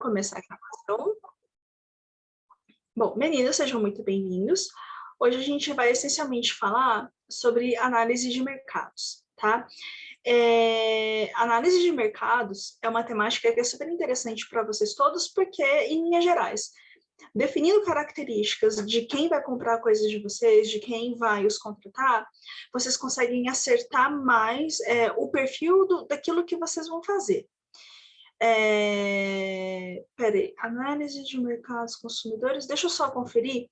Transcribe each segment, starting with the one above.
Começar a gravação. Bom, meninos, sejam muito bem-vindos. Hoje a gente vai essencialmente falar sobre análise de mercados, tá? Análise de mercados é uma temática que é super interessante para vocês todos, porque, em linhas gerais, definindo características de quem vai comprar coisas de vocês, de quem vai os contratar, vocês conseguem acertar mais o perfil daquilo que vocês vão fazer. Peraí, análise de mercados consumidores, deixa eu só conferir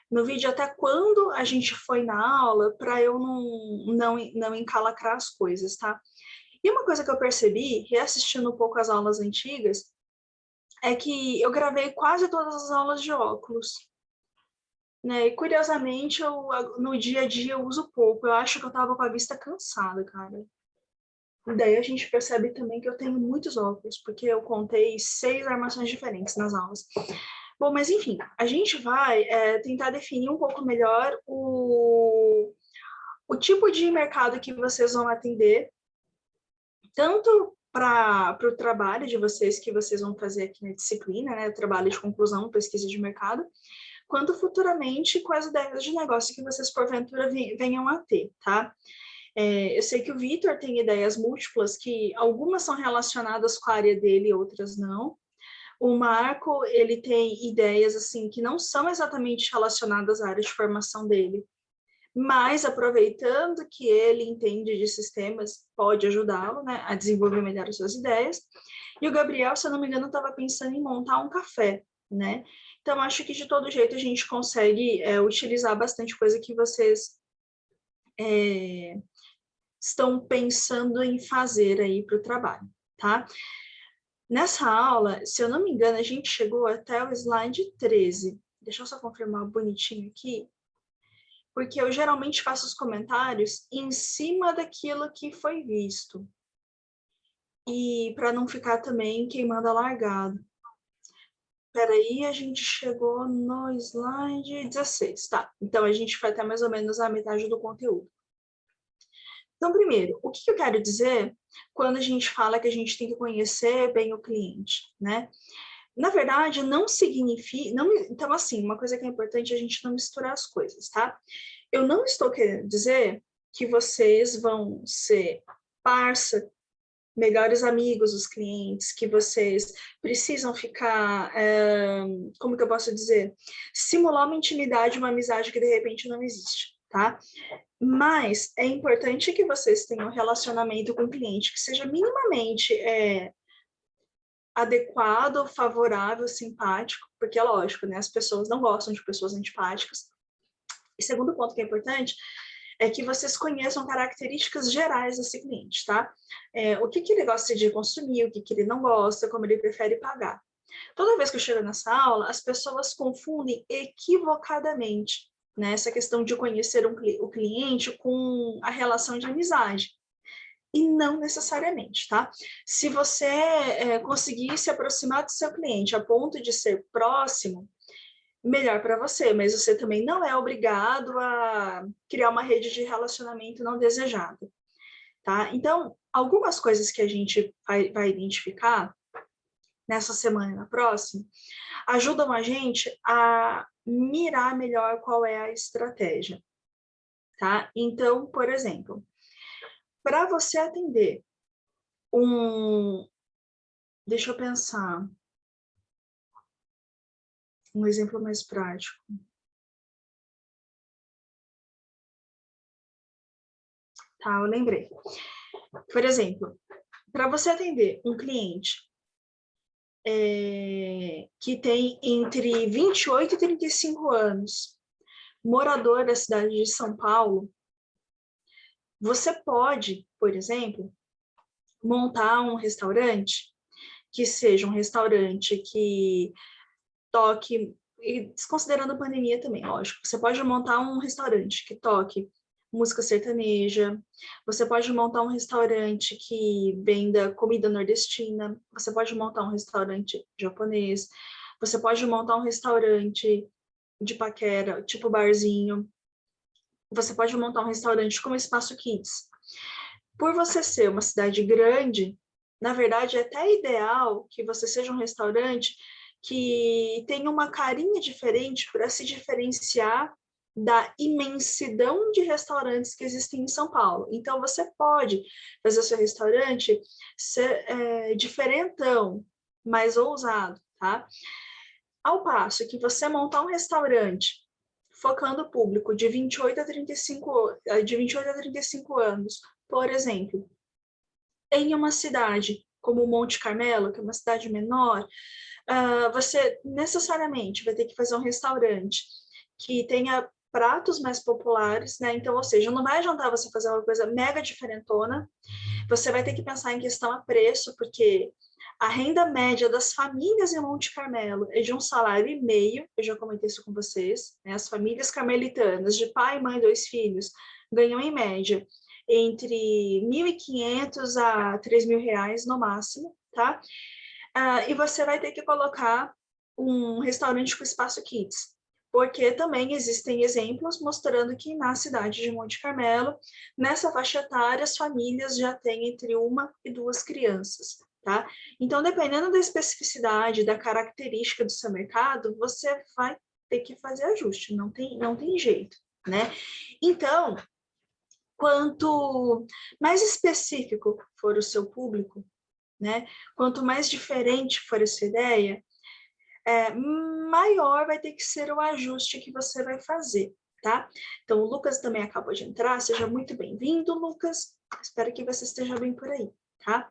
no vídeo até quando a gente foi na aula, para eu não encalacrar as coisas, tá? E uma coisa que eu percebi, reassistindo um pouco as aulas antigas, é que eu gravei quase todas as aulas de óculos, né? E curiosamente, no dia a dia eu uso pouco, eu acho que eu tava com a vista cansada, cara. Daí a gente percebe também que eu tenho muitos óculos, porque eu contei 6 armações diferentes nas aulas. Bom, mas enfim, a gente vai tentar definir um pouco melhor o tipo de mercado que vocês vão atender, tanto para o trabalho de vocês que vocês vão fazer aqui na disciplina, né, trabalho de conclusão, pesquisa de mercado, quanto futuramente com as ideias de negócio que vocês porventura venham a ter, tá? Eu sei que o Vitor tem ideias múltiplas, que algumas são relacionadas com a área dele, outras não. O Marco, ele tem ideias assim que não são exatamente relacionadas à área de formação dele, mas aproveitando que ele entende de sistemas, pode ajudá-lo, né, a desenvolver melhor as suas ideias. E o Gabriel, se eu não me engano, estava pensando em montar um café, né? Então, acho que de todo jeito a gente consegue utilizar bastante coisa que vocês estão pensando em fazer aí para o trabalho, tá? Nessa aula, se eu não me engano, a gente chegou até o slide 13. Deixa eu só confirmar bonitinho aqui, porque eu geralmente faço os comentários em cima daquilo que foi visto. E para não ficar também queimando a largada. Peraí, a gente chegou no slide 16, tá? Então, a gente vai até mais ou menos a metade do conteúdo. Então, primeiro, o que eu quero dizer quando a gente fala que a gente tem que conhecer bem o cliente, né? Na verdade, não significa... Então, assim, uma coisa que é importante é a gente não misturar as coisas, tá? Eu não estou querendo dizer que vocês vão ser parça, melhores amigos dos clientes, que vocês precisam ficar, como que eu posso dizer? Simular uma intimidade, uma amizade que de repente não existe, tá? Mas é importante que vocês tenham um relacionamento com o cliente que seja minimamente adequado, favorável, simpático, porque é lógico, né? As pessoas não gostam de pessoas antipáticas. E segundo ponto que é importante é que vocês conheçam características gerais desse cliente, tá? O que ele gosta de consumir, o que ele não gosta, como ele prefere pagar. Toda vez que eu chego nessa aula, as pessoas confundem equivocadamente, né, essa questão de conhecer o cliente com a relação de amizade. E não necessariamente, tá? Se você conseguir se aproximar do seu cliente a ponto de ser próximo, melhor para você, mas você também não é obrigado a criar uma rede de relacionamento não desejada, tá? Então, algumas coisas que a gente vai identificar nessa semana e na próxima ajudam a gente a mirar melhor qual é a estratégia, tá? Então, por exemplo, para você atender deixa eu pensar, um exemplo mais prático. Tá, eu lembrei. Por exemplo, para você atender um cliente que tem entre 28 e 35 anos, morador da cidade de São Paulo, você pode, por exemplo, montar um restaurante que seja um restaurante que toque, e desconsiderando a pandemia também, lógico, você pode montar um restaurante que toque música sertaneja, você pode montar um restaurante que venda comida nordestina, você pode montar um restaurante japonês, você pode montar um restaurante de paquera, tipo barzinho, você pode montar um restaurante como Espaço Kids. Por você ser uma cidade grande, Na verdade, é até ideal que você seja um restaurante que tenha uma carinha diferente para se diferenciar da imensidão de restaurantes que existem em São Paulo. Então, você pode fazer o seu restaurante ser diferentão, mais ousado, tá? Ao passo que você montar um restaurante focando o público de 28 a 35 anos, por exemplo, em uma cidade como Monte Carmelo, que é uma cidade menor, você necessariamente vai ter que fazer um restaurante que tenha pratos mais populares, né? Então, ou seja, não vai adiantar você fazer uma coisa mega diferentona, você vai ter que pensar em questão a preço, porque a renda média das famílias em Monte Carmelo é de 1,5 salário, eu já comentei isso com vocês, né? As famílias carmelitanas, de pai, mãe, 2 filhos, ganham em média entre 1.500 a 3.000 reais no máximo, tá? E você vai ter que colocar um restaurante com espaço kids, porque também existem exemplos mostrando que na cidade de Monte Carmelo, nessa faixa etária, as famílias já têm entre 1 e 2 crianças, tá? Então, dependendo da especificidade, da característica do seu mercado, você vai ter que fazer ajuste, não tem jeito, né? Então, quanto mais específico for o seu público, né? Quanto mais diferente for essa ideia, maior vai ter que ser o ajuste que você vai fazer, tá? Então, o Lucas também acabou de entrar, seja muito bem-vindo, Lucas. Espero que você esteja bem por aí, tá?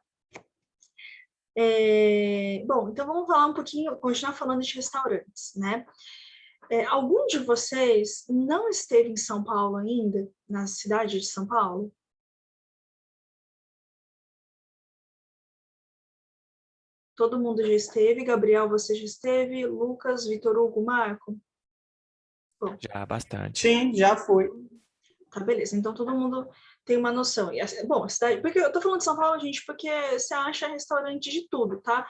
Bom, então vamos falar um pouquinho, continuar falando de restaurantes, né? Algum de vocês não esteve em São Paulo ainda, na cidade de São Paulo? Todo mundo já esteve. Gabriel, você já esteve. Lucas, Vitor Hugo, Marco? Bom, Já bastante. Sim, já foi. tá, beleza. Então, todo mundo tem uma noção. E, bom, a cidade... Porque eu tô falando de São Paulo, gente, porque você acha restaurante de tudo, tá?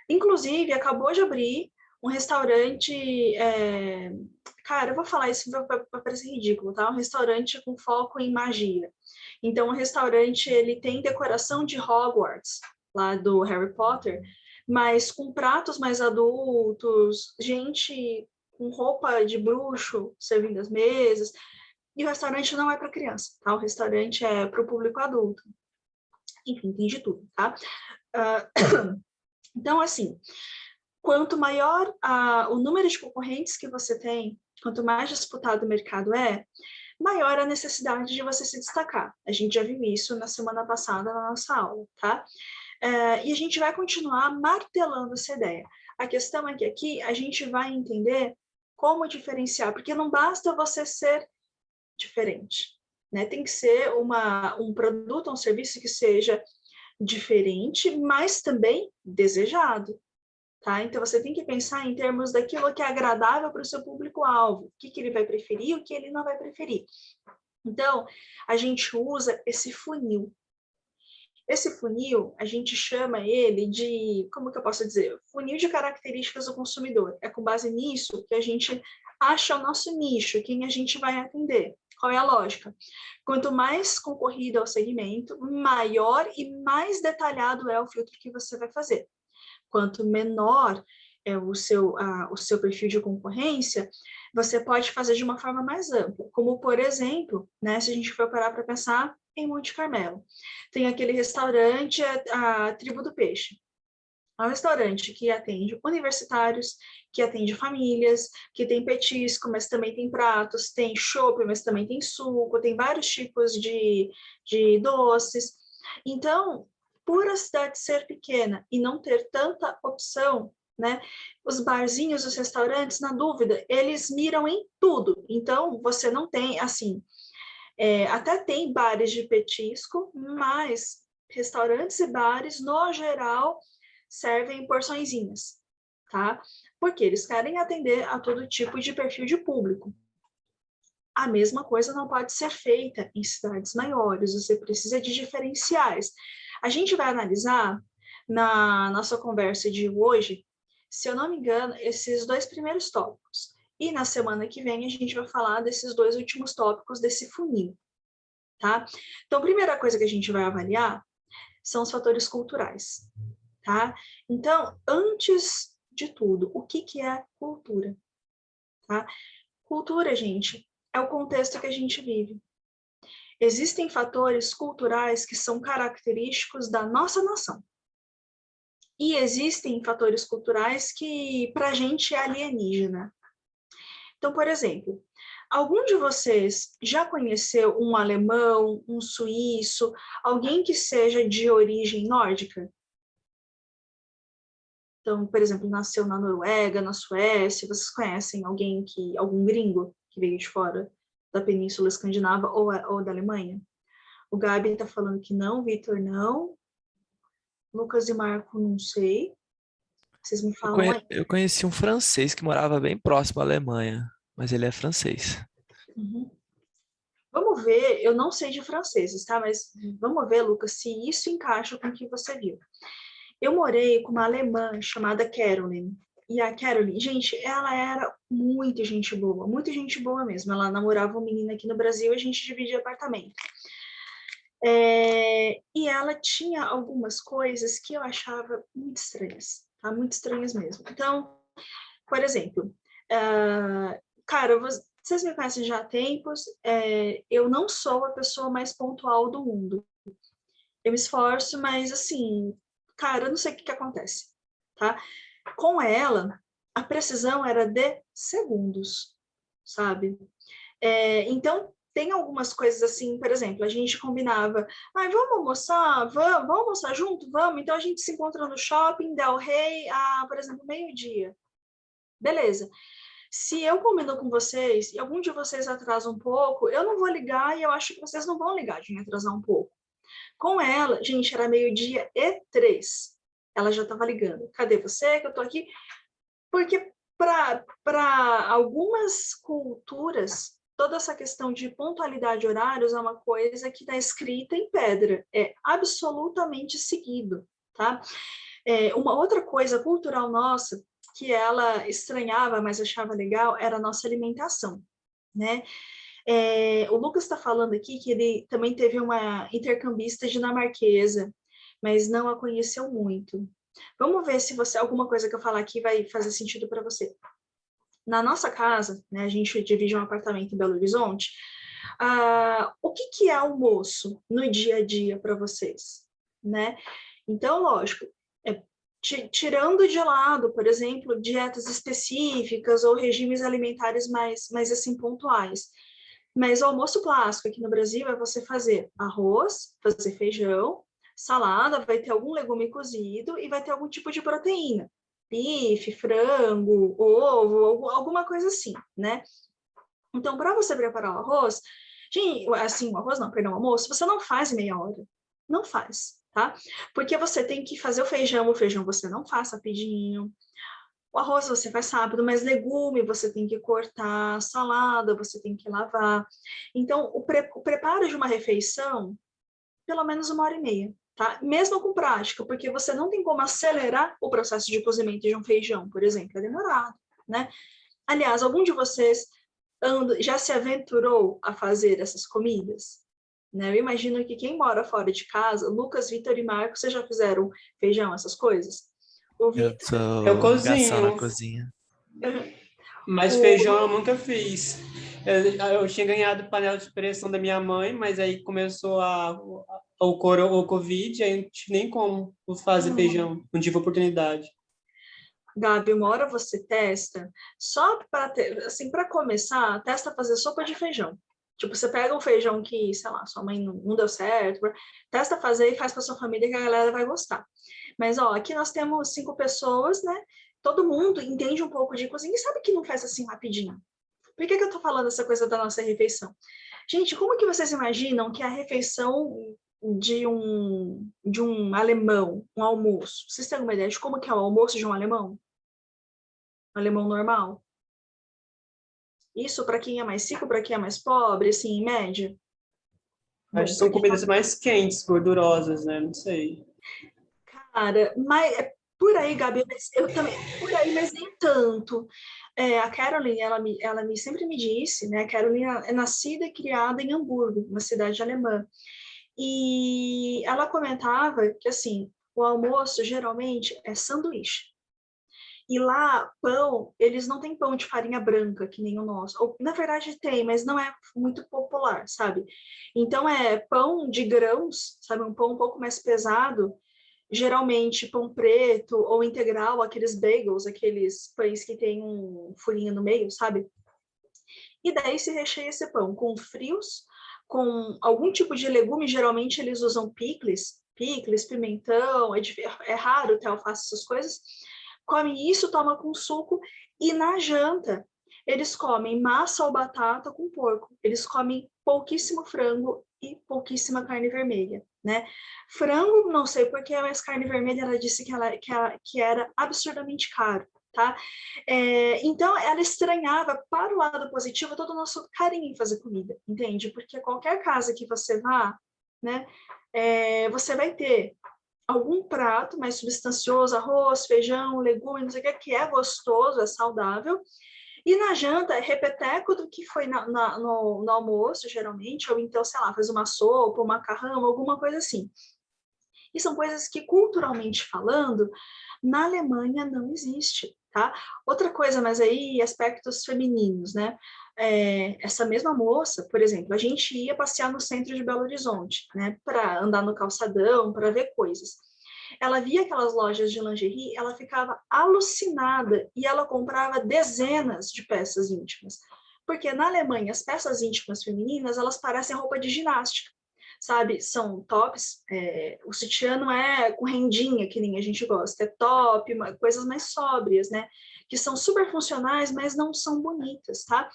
Inclusive, acabou de abrir um restaurante... Cara, eu vou falar isso, vai parecer ridículo, tá? Um restaurante com foco em magia. Então, o restaurante, ele tem decoração de Hogwarts, lá do Harry Potter, mas com pratos mais adultos, gente com roupa de bruxo servindo as mesas. E o restaurante não é para criança, tá? O restaurante é para o público adulto. Enfim, tem de tudo, tá? Então, assim, quanto maior o número de concorrentes que você tem, quanto mais disputado o mercado maior a necessidade de você se destacar. A gente já viu isso na semana passada na nossa aula, tá? E a gente vai continuar martelando essa ideia. A questão é que aqui a gente vai entender como diferenciar, porque não basta você ser diferente, né? Tem que ser um produto, um serviço que seja diferente, mas também desejado, tá? Então, você tem que pensar em termos daquilo que é agradável para o seu público-alvo, o que ele vai preferir, o que ele não vai preferir. Então, a gente usa esse funil. Esse funil, a gente chama ele de, como que eu posso dizer? Funil de características do consumidor. É com base nisso que a gente acha o nosso nicho, quem a gente vai atender. Qual é a lógica? Quanto mais concorrido é o segmento, maior e mais detalhado é o filtro que você vai fazer. Quanto menor é o seu perfil de concorrência, você pode fazer de uma forma mais ampla. Como, por exemplo, né, se a gente for parar para pensar em Monte Carmelo, tem aquele restaurante, a Tribo do Peixe. É um restaurante que atende universitários, que atende famílias, que tem petisco, mas também tem pratos, tem chopp, mas também tem suco, tem vários tipos de doces. Então, por a cidade ser pequena e não ter tanta opção, né? Os barzinhos, os restaurantes, na dúvida, eles miram em tudo. Então, você não tem, assim, até tem bares de petisco, mas restaurantes e bares, no geral, servem porçõezinhas, tá? Porque eles querem atender a todo tipo de perfil de público. A mesma coisa não pode ser feita em cidades maiores, você precisa de diferenciais. A gente vai analisar na nossa conversa de hoje, se eu não me engano, esses 2 primeiros tópicos. E na semana que vem a gente vai falar desses 2 últimos tópicos desse funil, tá? Então, a primeira coisa que a gente vai avaliar são os fatores culturais, tá? Então, antes de tudo, o que é cultura, tá? Cultura, gente, é o contexto que a gente vive. Existem fatores culturais que são característicos da nossa nação. E existem fatores culturais que, para a gente, é alienígena. Então, por exemplo, algum de vocês já conheceu um alemão, um suíço, alguém que seja de origem nórdica? Então, por exemplo, nasceu na Noruega, na Suécia, vocês conhecem algum gringo que veio de fora da Península Escandinava ou da Alemanha? O Gabi está falando que não, Vitor não, Lucas e Marco não sei. Vocês me falam aí. Eu conheci um francês que morava bem próximo à Alemanha, mas ele é francês. Uhum. Vamos ver, eu não sei de franceses, tá? Mas vamos ver, Lucas, se isso encaixa com o que você viu. Eu morei com uma alemã chamada Caroline. E a Caroline, gente, ela era muito gente boa mesmo. Ela namorava um menino aqui no Brasil e a gente dividia apartamento. E ela tinha algumas coisas que eu achava muito estranhas, tá? Muito estranhas mesmo. Então, por exemplo, cara, vocês me conhecem já há tempos, eu não sou a pessoa mais pontual do mundo. Eu me esforço, mas assim, cara, eu não sei o que acontece, tá? Com ela, a precisão era de segundos, sabe? Então, tem algumas coisas assim, por exemplo, a gente combinava, vamos almoçar? Vamos almoçar junto? Vamos? Então, a gente se encontra no shopping, Del Rey, por exemplo, meio-dia. Beleza. Se eu combino com vocês e algum de vocês atrasa um pouco, eu não vou ligar e eu acho que vocês não vão ligar de me atrasar um pouco. Com ela, gente, era 12:03. Ela já estava ligando. Cadê você? Que eu tô aqui. Porque para algumas culturas, toda essa questão de pontualidade de horários é uma coisa que está escrita em pedra, é absolutamente seguido, tá? Uma outra coisa cultural nossa, que ela estranhava, mas achava legal, era a nossa alimentação, né? O Lucas está falando aqui que ele também teve uma intercambista dinamarquesa, mas não a conheceu muito. Vamos ver se alguma coisa que eu falar aqui vai fazer sentido para você. Na nossa casa, né, a gente divide um apartamento em Belo Horizonte. O que é almoço no dia a dia para vocês, né? Então, lógico, tirando de lado, por exemplo, dietas específicas ou regimes alimentares mais assim pontuais. Mas o almoço clássico aqui no Brasil é você fazer arroz, fazer feijão, salada, vai ter algum legume cozido e vai ter algum tipo de proteína. Bife, frango, ovo, alguma coisa assim, né? Então, para você preparar o arroz, assim, o arroz não, perdão, o almoço, você não faz em meia hora. Não faz, tá? Porque você tem que fazer o feijão você não faz rapidinho, o arroz você faz rápido, mas legume você tem que cortar, salada você tem que lavar. Então, o preparo de uma refeição, pelo menos 1h30, tá? Mesmo com prática, porque você não tem como acelerar o processo de cozimento de um feijão, por exemplo, é demorado, né? Aliás, algum de vocês já se aventurou a fazer essas comidas? Né? Eu imagino que quem mora fora de casa, Lucas, Vitor e Marcos, vocês já fizeram feijão, essas coisas? O Eu Vitor, Eu sou gação na cozinho, cozinha. mas feijão eu nunca fiz. Eu tinha ganhado panela de pressão da minha mãe, mas aí começou o Covid, aí não tive nem como fazer feijão, não tive oportunidade. Gabi, uma hora você testa, só para assim, para começar, testa fazer sopa de feijão. Tipo, você pega um feijão que, sei lá, sua mãe não deu certo, testa fazer e faz para sua família que a galera vai gostar. Mas, ó, aqui nós temos 5 pessoas, né? Todo mundo entende um pouco de cozinha e sabe que não faz assim rapidinho. Por que eu tô falando essa coisa da nossa refeição? Gente, como que vocês imaginam que a refeição de um alemão, um almoço, vocês têm alguma ideia de como que é o almoço de um alemão? Alemão normal. Isso para quem é mais rico, para quem é mais pobre, assim, em média. Acho Bom, que são porque, comidas mais quentes, gordurosas, né? Não sei. cara, mas por aí, Gabi, eu também, por aí, mas nem tanto. A Caroline, sempre me disse, né? A Caroline é nascida e criada em Hamburgo, uma cidade alemã. E ela comentava que, assim, o almoço geralmente é sanduíche. E lá, pão, eles não têm pão de farinha branca, que nem o nosso. Ou, na verdade, tem, mas não é muito popular, sabe? Então, é pão de grãos, sabe? Um pão um pouco mais pesado, geralmente pão preto ou integral, aqueles bagels, aqueles pães que tem um furinho no meio, sabe? E daí se recheia esse pão com frios, com algum tipo de legume, geralmente eles usam picles, pimentão, é raro ter alface, essas coisas. Come isso, toma com suco, e na janta eles comem massa ou batata com porco. Eles comem pouquíssimo frango e pouquíssima carne vermelha, né? Frango, não sei porquê, mas carne vermelha, ela disse que era absurdamente caro, tá? Então, ela estranhava, para o lado positivo, todo o nosso carinho em fazer comida, entende? Porque qualquer casa que você vá, né, você vai ter algum prato mais substancioso, arroz, feijão, legumes, não sei o que é gostoso, é saudável. E na janta, é repeteco do que foi no almoço, geralmente, ou então, sei lá, faz uma sopa, um macarrão, alguma coisa assim. E são coisas que, culturalmente falando, na Alemanha não existe, tá? Outra coisa, mas aí aspectos femininos, né? Essa mesma moça, por exemplo, a gente ia passear no centro de Belo Horizonte, né? Para andar no calçadão, para ver coisas. Ela via aquelas lojas de lingerie, ela ficava alucinada e ela comprava dezenas de peças íntimas. Porque na Alemanha, as peças íntimas femininas, elas parecem roupa de ginástica, sabe? São tops, o sutiã não é com rendinha, que nem a gente gosta, é top, coisas mais sóbrias, né? Que são super funcionais, mas não são bonitas, tá?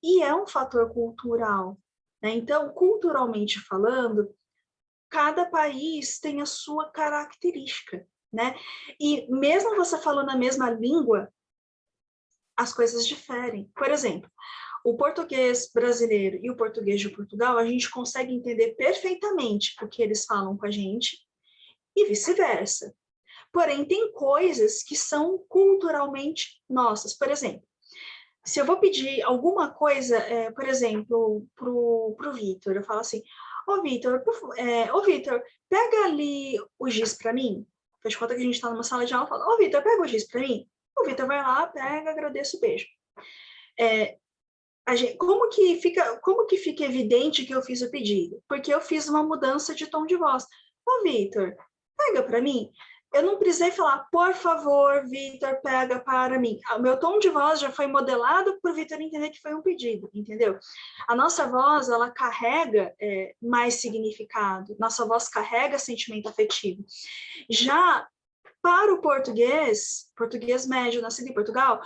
E é um fator cultural, né? Então, culturalmente falando, cada país tem a sua característica, né? E mesmo você falando a mesma língua, as coisas diferem. Por exemplo, o português brasileiro e o português de Portugal, a gente consegue entender perfeitamente o que eles falam com a gente e vice-versa. Porém, tem coisas que são culturalmente nossas. Por exemplo, se eu vou pedir alguma coisa, por exemplo, pro Vitor, eu falo assim, ô Vitor, pega ali o giz para mim. Faz conta que a gente está numa sala de aula, fala, ô Vitor, pega o giz para mim. O Vitor vai lá, pega, agradeço, beijo. Como que fica evidente que eu fiz o pedido? Porque eu fiz uma mudança de tom de voz. Ô, Vitor, pega para mim. Eu não precisei falar, por favor, Vitor, pega para mim. O meu tom de voz já foi modelado para o Vitor entender que foi um pedido, entendeu? A nossa voz, ela carrega mais significado. Nossa voz carrega sentimento afetivo. Já para o português médio, nascido em Portugal,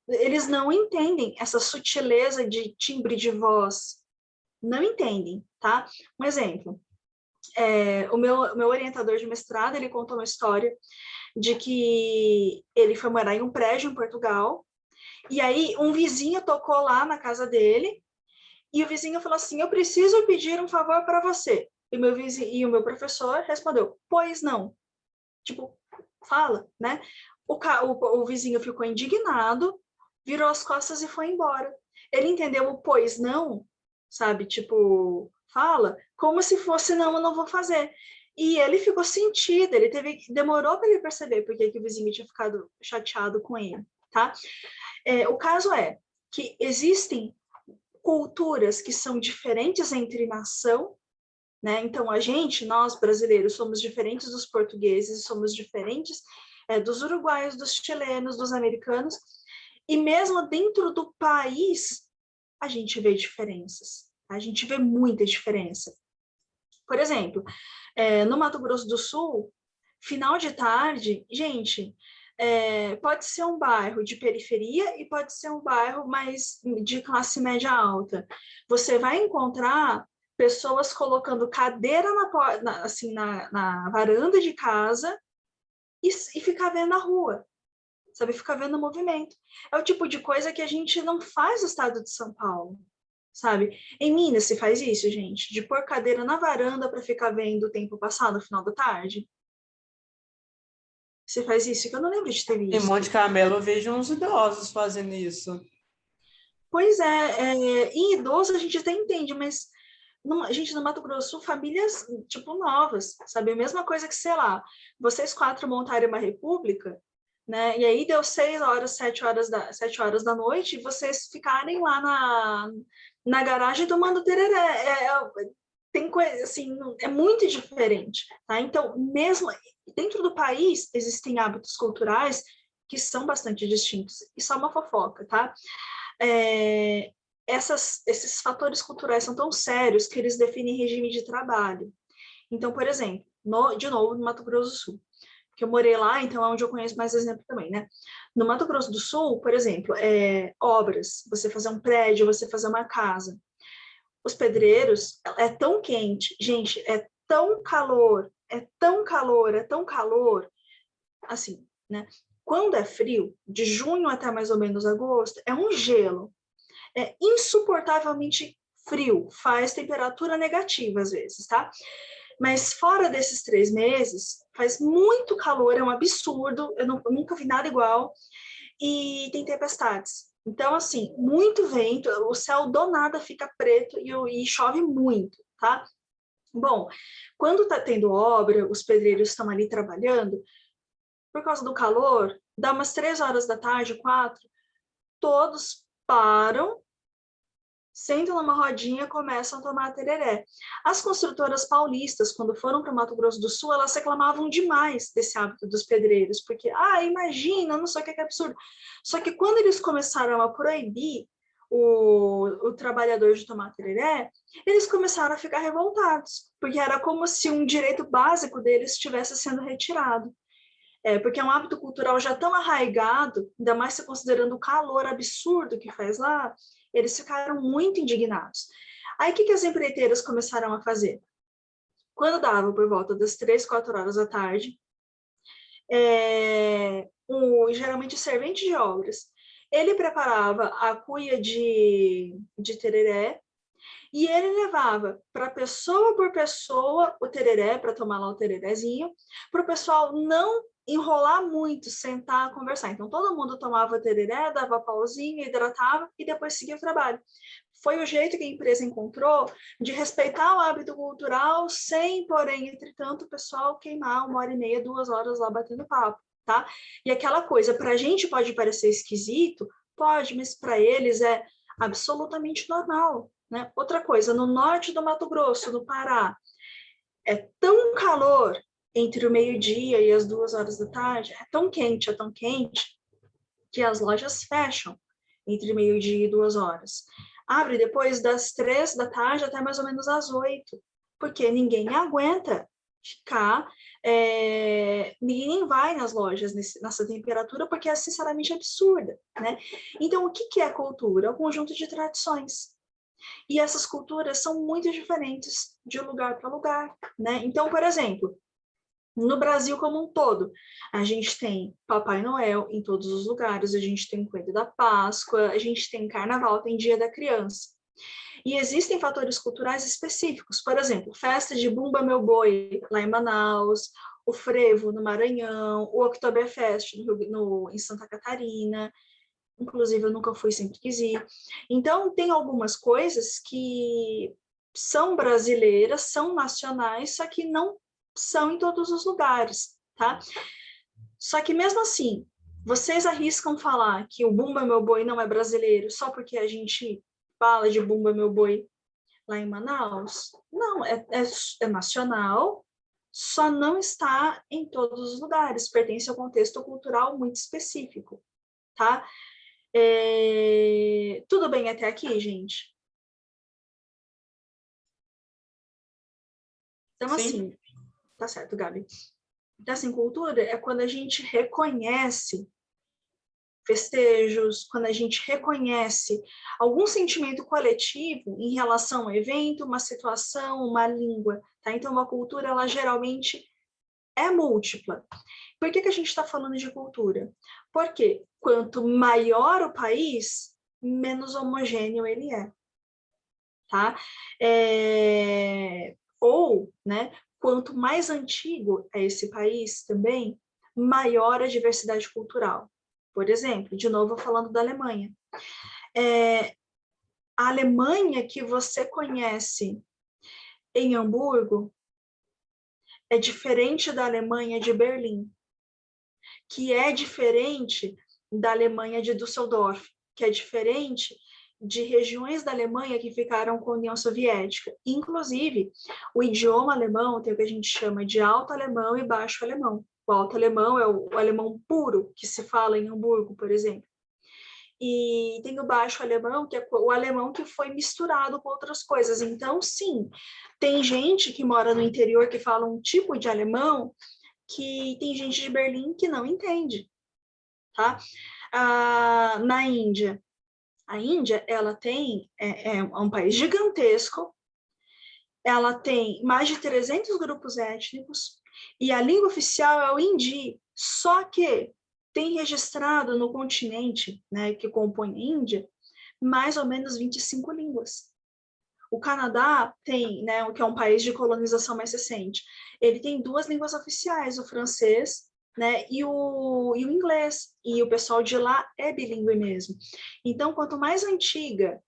eles não entendem essa sutileza de timbre de voz. Não entendem, tá? Um exemplo. O meu orientador de mestrado, ele contou uma história de que ele foi morar em um prédio em Portugal, e aí um vizinho tocou lá na casa dele, e o vizinho falou assim, eu preciso pedir um favor para você. E o meu professor respondeu, pois não. Tipo, fala, né? O vizinho ficou indignado, virou as costas e foi embora. Ele entendeu o pois não, sabe? Tipo, fala, como se fosse não, eu não vou fazer. E ele ficou sentido, demorou para ele perceber porque que o vizinho tinha ficado chateado com ele, tá? O caso é que existem culturas que são diferentes entre nação, né? Então, nós brasileiros, somos diferentes dos portugueses, somos diferentes dos uruguaios, dos chilenos, dos americanos, e mesmo dentro do país, a gente vê diferenças, a gente vê muita diferença. Por exemplo, no Mato Grosso do Sul, final de tarde, gente, pode ser um bairro de periferia e pode ser um bairro mais de classe média alta. Você vai encontrar pessoas colocando cadeira na varanda de casa e ficar vendo a rua, sabe? Ficar vendo o movimento. É o tipo de coisa que a gente não faz no estado de São Paulo, sabe? Em Minas se faz isso, gente, de pôr cadeira na varanda para ficar vendo o tempo passar no final da tarde. Você faz isso? Que eu não lembro de ter Em visto. Monte Carmelo eu vejo uns idosos fazendo isso. Pois em idoso a gente até entende, mas gente, no Mato Grosso do Sul, famílias, tipo, novas, sabe? A mesma coisa que, sei lá, vocês 4 montarem uma república, né? E aí deu 6 horas, 7 horas da noite, e vocês ficarem lá na garagem tomando tereré. Tem coisa, assim, é muito diferente, tá? Então, mesmo dentro do país, existem hábitos culturais que são bastante distintos. Isso é uma fofoca, tá? Esses fatores culturais são tão sérios que eles definem regime de trabalho. Então, por exemplo, de novo, no Mato Grosso do Sul, que eu morei lá, então é onde eu conheço mais exemplo também, né? No Mato Grosso do Sul, por exemplo, obras, você fazer um prédio, você fazer uma casa. Os pedreiros, é tão quente, gente, é tão calor, é tão calor, é tão calor, assim, né? Quando é frio, de junho até mais ou menos agosto, é um gelo. É insuportavelmente frio, faz temperatura negativa às vezes, tá? Mas fora desses 3 meses, faz muito calor, é um absurdo, eu nunca vi nada igual, e tem tempestades. Então, assim, muito vento, o céu do nada fica preto e chove muito, tá? Bom, quando tá tendo obra, os pedreiros estão ali trabalhando, por causa do calor, dá umas 3 horas da tarde, 4, todos param, sentam numa rodinha e começam a tomar tereré. As construtoras paulistas, quando foram para o Mato Grosso do Sul, elas reclamavam demais desse hábito dos pedreiros, porque, imagina, não sei o que é absurdo. Só que quando eles começaram a proibir o trabalhador de tomar tereré, eles começaram a ficar revoltados, porque era como se um direito básico deles estivesse sendo retirado. Porque é um hábito cultural já tão arraigado, ainda mais se considerando o calor absurdo que faz lá, eles ficaram muito indignados. Aí, o que as empreiteiras começaram a fazer? Quando dava por volta das 3, 4 horas da tarde, geralmente o servente de obras, ele preparava a cuia de tereré e ele levava para pessoa por pessoa o tereré, para tomar lá o tererézinho, para o pessoal não enrolar muito, sentar, conversar. Então, todo mundo tomava tereré, dava pauzinho, hidratava e depois seguia o trabalho. Foi o jeito que a empresa encontrou de respeitar o hábito cultural sem, porém, entretanto, o pessoal queimar 1h30, 2 horas lá batendo papo, tá? E aquela coisa, para a gente pode parecer esquisito, pode, mas para eles é absolutamente normal, né? Outra coisa, no norte do Mato Grosso, no Pará, é tão calor entre o meio-dia e as 2 horas da tarde, é tão quente, que as lojas fecham entre meio-dia e 2 horas. Abre depois das 3 da tarde até mais ou menos às 8, porque ninguém aguenta ficar, ninguém vai nas lojas nessa temperatura, porque é sinceramente absurda, né? Então, o que é cultura? É um conjunto de tradições. E essas culturas são muito diferentes de lugar para lugar, né? Então, por exemplo, no Brasil como um todo, a gente tem Papai Noel em todos os lugares, a gente tem Coelho da Páscoa, a gente tem Carnaval, tem Dia da Criança. E existem fatores culturais específicos, por exemplo, festa de Bumba Meu Boi, lá em Manaus, o Frevo, no Maranhão, o Oktoberfest em Santa Catarina, inclusive eu nunca fui, sempre quis ir. Então, tem algumas coisas que são brasileiras, são nacionais, só que não são em todos os lugares, tá? Só que mesmo assim, vocês arriscam falar que o Bumba Meu Boi não é brasileiro só porque a gente fala de Bumba Meu Boi lá em Manaus? Não, é nacional, só não está em todos os lugares, pertence ao contexto cultural muito específico, tá? Tudo bem até aqui, gente? Então, Sim. assim, tá certo, Gabi. Então, assim, cultura é quando a gente reconhece festejos, quando a gente reconhece algum sentimento coletivo em relação a um evento, uma situação, uma língua, tá? Então, uma cultura, ela geralmente é múltipla. Por que a gente está falando de cultura? Porque quanto maior o país, menos homogêneo ele é, tá? Ou, né, quanto mais antigo é esse país também, maior a diversidade cultural. Por exemplo, de novo falando da Alemanha. A Alemanha que você conhece em Hamburgo é diferente da Alemanha de Berlim, que é diferente da Alemanha de Düsseldorf, que é diferente de regiões da Alemanha que ficaram com a União Soviética. Inclusive, o idioma alemão tem o que a gente chama de alto alemão e baixo alemão. O alto alemão é o alemão puro, que se fala em Hamburgo, por exemplo. E tem o baixo alemão, que é o alemão que foi misturado com outras coisas. Então, sim, tem gente que mora no interior que fala um tipo de alemão que tem gente de Berlim que não entende, tá? Na Índia, a Índia, ela tem, é um país gigantesco, ela tem mais de 300 grupos étnicos, e a língua oficial é o hindi, só que tem registrado no continente, né, que compõe a Índia, mais ou menos 25 línguas. O Canadá tem, né, que é um país de colonização mais recente, ele tem 2 línguas oficiais, o francês, né, e o inglês, e o pessoal de lá é bilíngue mesmo. Então, quanto mais antiga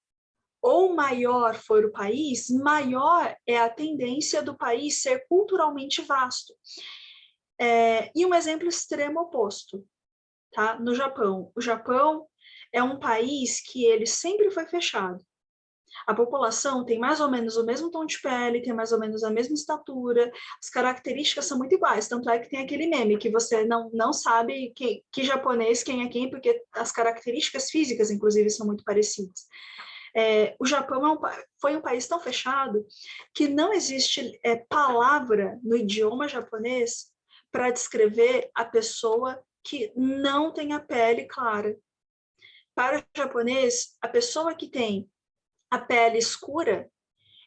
ou maior for o país, maior é a tendência do país ser culturalmente vasto. E um exemplo extremo oposto, tá? No Japão. O Japão é um país que ele sempre foi fechado. A população tem mais ou menos o mesmo tom de pele, tem mais ou menos a mesma estatura, as características são muito iguais, tanto é que tem aquele meme que você não sabe que japonês, quem é quem, porque as características físicas, inclusive, são muito parecidas. O Japão foi um país tão fechado que não existe palavra no idioma japonês para descrever a pessoa que não tem a pele clara. Para o japonês, a pessoa que tem a pele escura,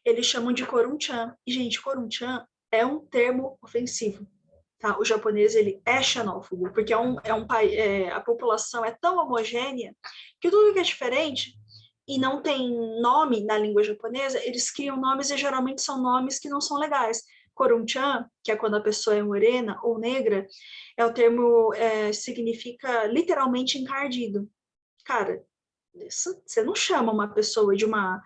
eles chamam de Korun-chan. E, gente, Korun-chan é um termo ofensivo. Tá? O japonês ele é xenófobo, porque a população é tão homogênea que tudo que é diferente e não tem nome na língua japonesa, eles criam nomes e geralmente são nomes que não são legais. Korun-chan, que é quando a pessoa é morena ou negra, é o termo, significa literalmente encardido. Cara, você não chama uma pessoa de uma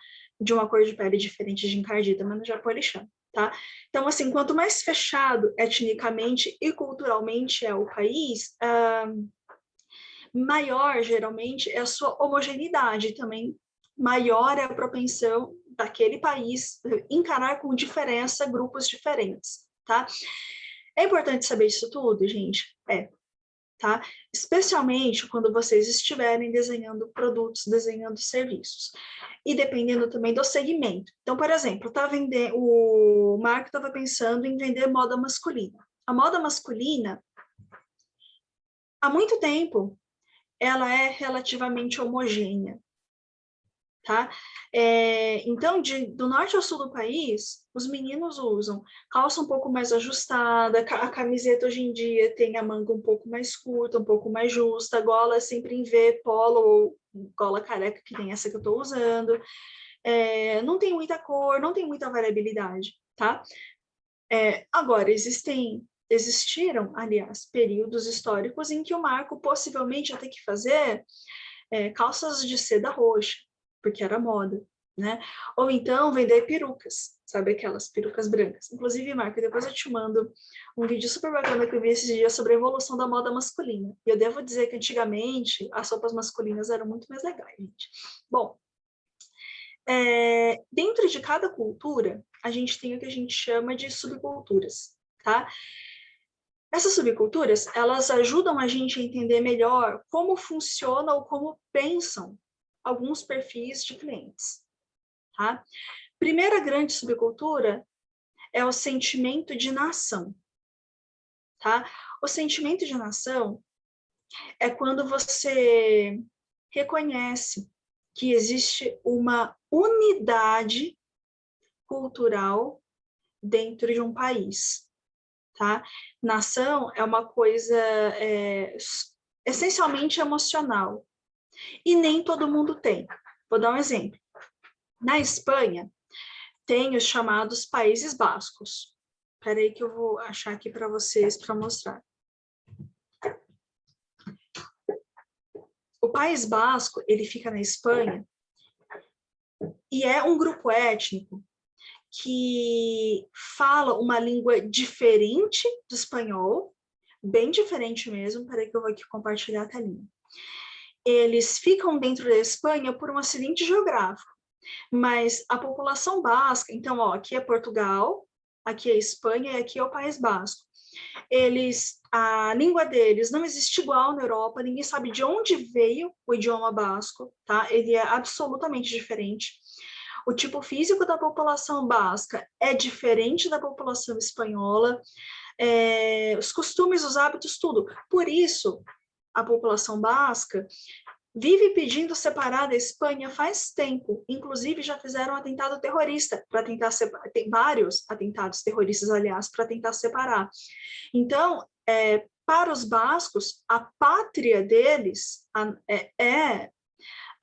cor de pele diferente de encardida, mas no Japão ele chama, tá? Então, assim, quanto mais fechado etnicamente e culturalmente é o país, maior, geralmente, é a sua homogeneidade também, maior é a propensão daquele país encarar com diferença grupos diferentes, tá? É importante saber isso tudo, gente? Tá? Especialmente quando vocês estiverem desenhando produtos, desenhando serviços. E dependendo também do segmento. Então, por exemplo, o Marco estava pensando em vender moda masculina. A moda masculina, há muito tempo, ela é relativamente homogênea. Tá? Então, do norte ao sul do país, os meninos usam calça um pouco mais ajustada, a camiseta hoje em dia tem a manga um pouco mais curta, um pouco mais justa, gola sempre em V, polo ou gola careca, que tem essa que eu estou usando. Não tem muita cor, não tem muita variabilidade, tá? Agora, existiram, aliás, períodos históricos em que o Marco possivelmente ia ter que fazer calças de seda roxa, porque era moda, né? Ou então vender perucas, sabe aquelas perucas brancas. Inclusive, Marco, depois eu te mando um vídeo super bacana que eu vi esses dias sobre a evolução da moda masculina. E eu devo dizer que antigamente as roupas masculinas eram muito mais legais, gente. Bom, dentro de cada cultura, a gente tem o que a gente chama de subculturas, tá? Essas subculturas, elas ajudam a gente a entender melhor como funciona ou como pensam alguns perfis de clientes, tá? Primeira grande subcultura é o sentimento de nação, tá? O sentimento de nação é quando você reconhece que existe uma unidade cultural dentro de um país, tá? Nação é uma coisa essencialmente emocional, e nem todo mundo tem. Vou dar um exemplo. Na Espanha, tem os chamados Países Bascos. Espera aí que eu vou achar aqui para vocês para mostrar. O País Basco, ele fica na Espanha, e é um grupo étnico que fala uma língua diferente do espanhol, bem diferente mesmo. Peraí que eu vou aqui compartilhar a telinha. Eles ficam dentro da Espanha por um acidente geográfico, mas a população basca, então, ó, aqui é Portugal, aqui é Espanha e aqui é o País Basco. A língua deles não existe igual na Europa, ninguém sabe de onde veio o idioma basco, tá? Ele é absolutamente diferente. O tipo físico da população basca é diferente da população espanhola, os costumes, os hábitos, tudo. Por isso, a população basca vive pedindo separar da Espanha faz tempo. Inclusive, já fizeram um atentado terrorista para tentar separar. Tem vários atentados terroristas, aliás, para tentar separar. Então, para os bascos, a pátria deles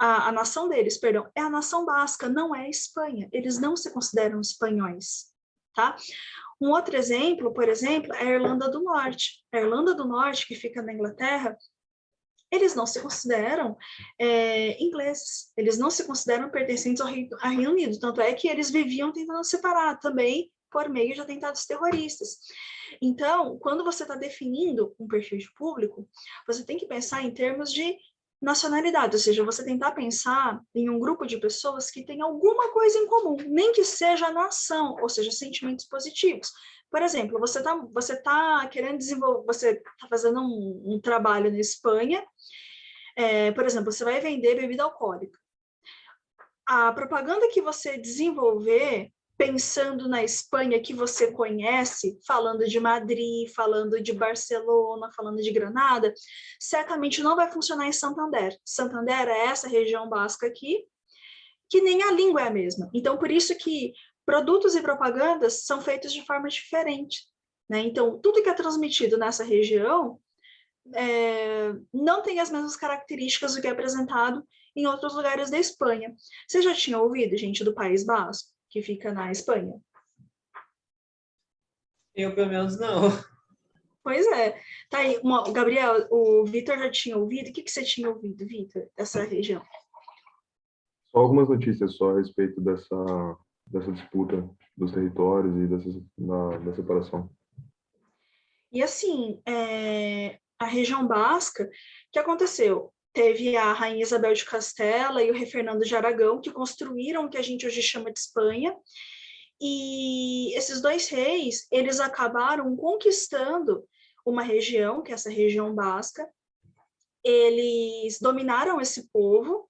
a nação deles, perdão, é a nação basca, não é a Espanha. Eles não se consideram espanhóis, tá? Um outro exemplo, por exemplo, é a Irlanda do Norte. A Irlanda do Norte, que fica na Inglaterra, eles não se consideram ingleses, eles não se consideram pertencentes ao Reino Unido, tanto é que eles viviam tentando separar também por meio de atentados terroristas. Então, quando você está definindo um perfil de público, você tem que pensar em termos de nacionalidade, ou seja, você tentar pensar em um grupo de pessoas que tem alguma coisa em comum, nem que seja a nação, ou seja, sentimentos positivos. Por exemplo, você tá querendo desenvolver, você está fazendo um trabalho na Espanha, por exemplo, você vai vender bebida alcoólica. A propaganda que você desenvolver pensando na Espanha que você conhece, falando de Madrid, falando de Barcelona, falando de Granada, certamente não vai funcionar em Santander. Santander é essa região basca aqui, que nem a língua é a mesma. Então, por isso que produtos e propagandas são feitos de forma diferente, né? Então, tudo que é transmitido nessa região não tem as mesmas características do que é apresentado em outros lugares da Espanha. Você já tinha ouvido, gente, do País Basco, que fica na Espanha? Eu, pelo menos, não. Pois é. Tá aí, Gabriel, o Vitor já tinha ouvido? O que você tinha ouvido, Vitor, dessa região? Só algumas notícias só a respeito dessa disputa dos territórios e da separação. E assim, a região basca, o que aconteceu? Teve a Rainha Isabel de Castela e o rei Fernando de Aragão, que construíram o que a gente hoje chama de Espanha, e esses dois reis, eles acabaram conquistando uma região, que é essa região basca. Eles dominaram esse povo,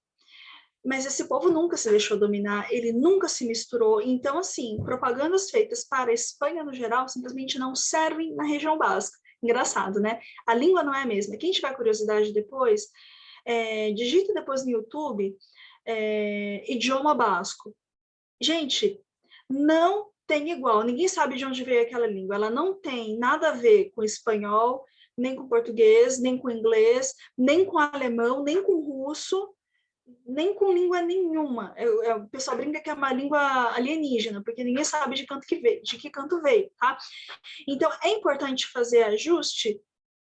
mas esse povo nunca se deixou dominar, ele nunca se misturou. Então, assim, propagandas feitas para a Espanha no geral simplesmente não servem na região basca. Engraçado, né? A língua não é a mesma. Quem tiver curiosidade depois, digita depois no YouTube idioma basco. Gente, não tem igual, ninguém sabe de onde veio aquela língua, ela não tem nada a ver com espanhol, nem com português, nem com inglês, nem com alemão, nem com russo, nem com língua nenhuma. O pessoal brinca que é uma língua alienígena, porque ninguém sabe de que canto veio, tá? Então, é importante fazer ajuste?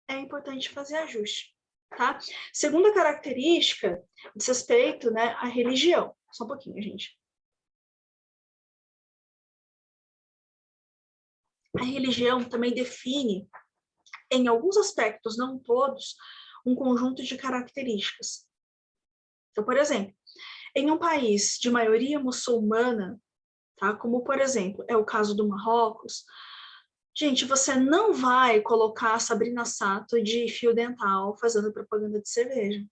É importante fazer ajuste, tá? Segunda característica, diz respeito, né, à religião. Só um pouquinho, gente. A religião também define, em alguns aspectos, não todos, um conjunto de características. Então, por exemplo, em um país de maioria muçulmana, tá? Como, por exemplo, é o caso do Marrocos, gente, você não vai colocar a Sabrina Sato de fio dental fazendo propaganda de cerveja,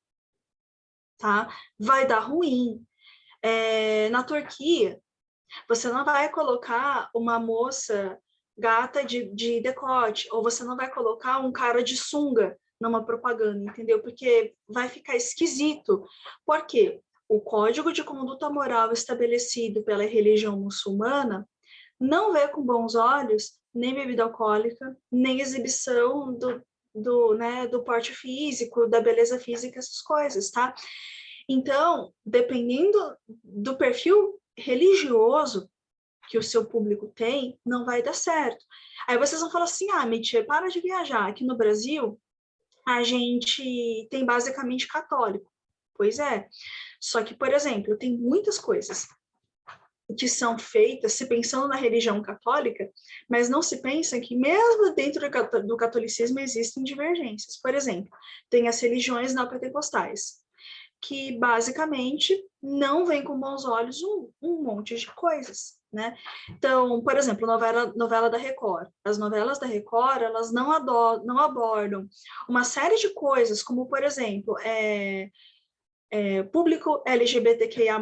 tá? Vai dar ruim. Na Turquia, você não vai colocar uma moça gata de decote, ou você não vai colocar um cara de sunga numa propaganda, entendeu? Porque vai ficar esquisito. Por quê? O código de conduta moral estabelecido pela religião muçulmana não vê com bons olhos nem bebida alcoólica, nem exibição do porte físico, da beleza física, essas coisas, tá? Então, dependendo do perfil religioso que o seu público tem, não vai dar certo. Aí vocês vão falar assim, Mitya, para de viajar. Aqui no Brasil, a gente tem basicamente católico. Pois é. Só que, por exemplo, tem muitas coisas que são feitas se pensando na religião católica, mas não se pensa que mesmo dentro do catolicismo existem divergências. Por exemplo, tem as religiões neopentecostais, que basicamente não veem com bons olhos um monte de coisas, né? Então, por exemplo, novela da Record. As novelas da Record, elas não abordam uma série de coisas, como, por exemplo, público LGBTQIA+,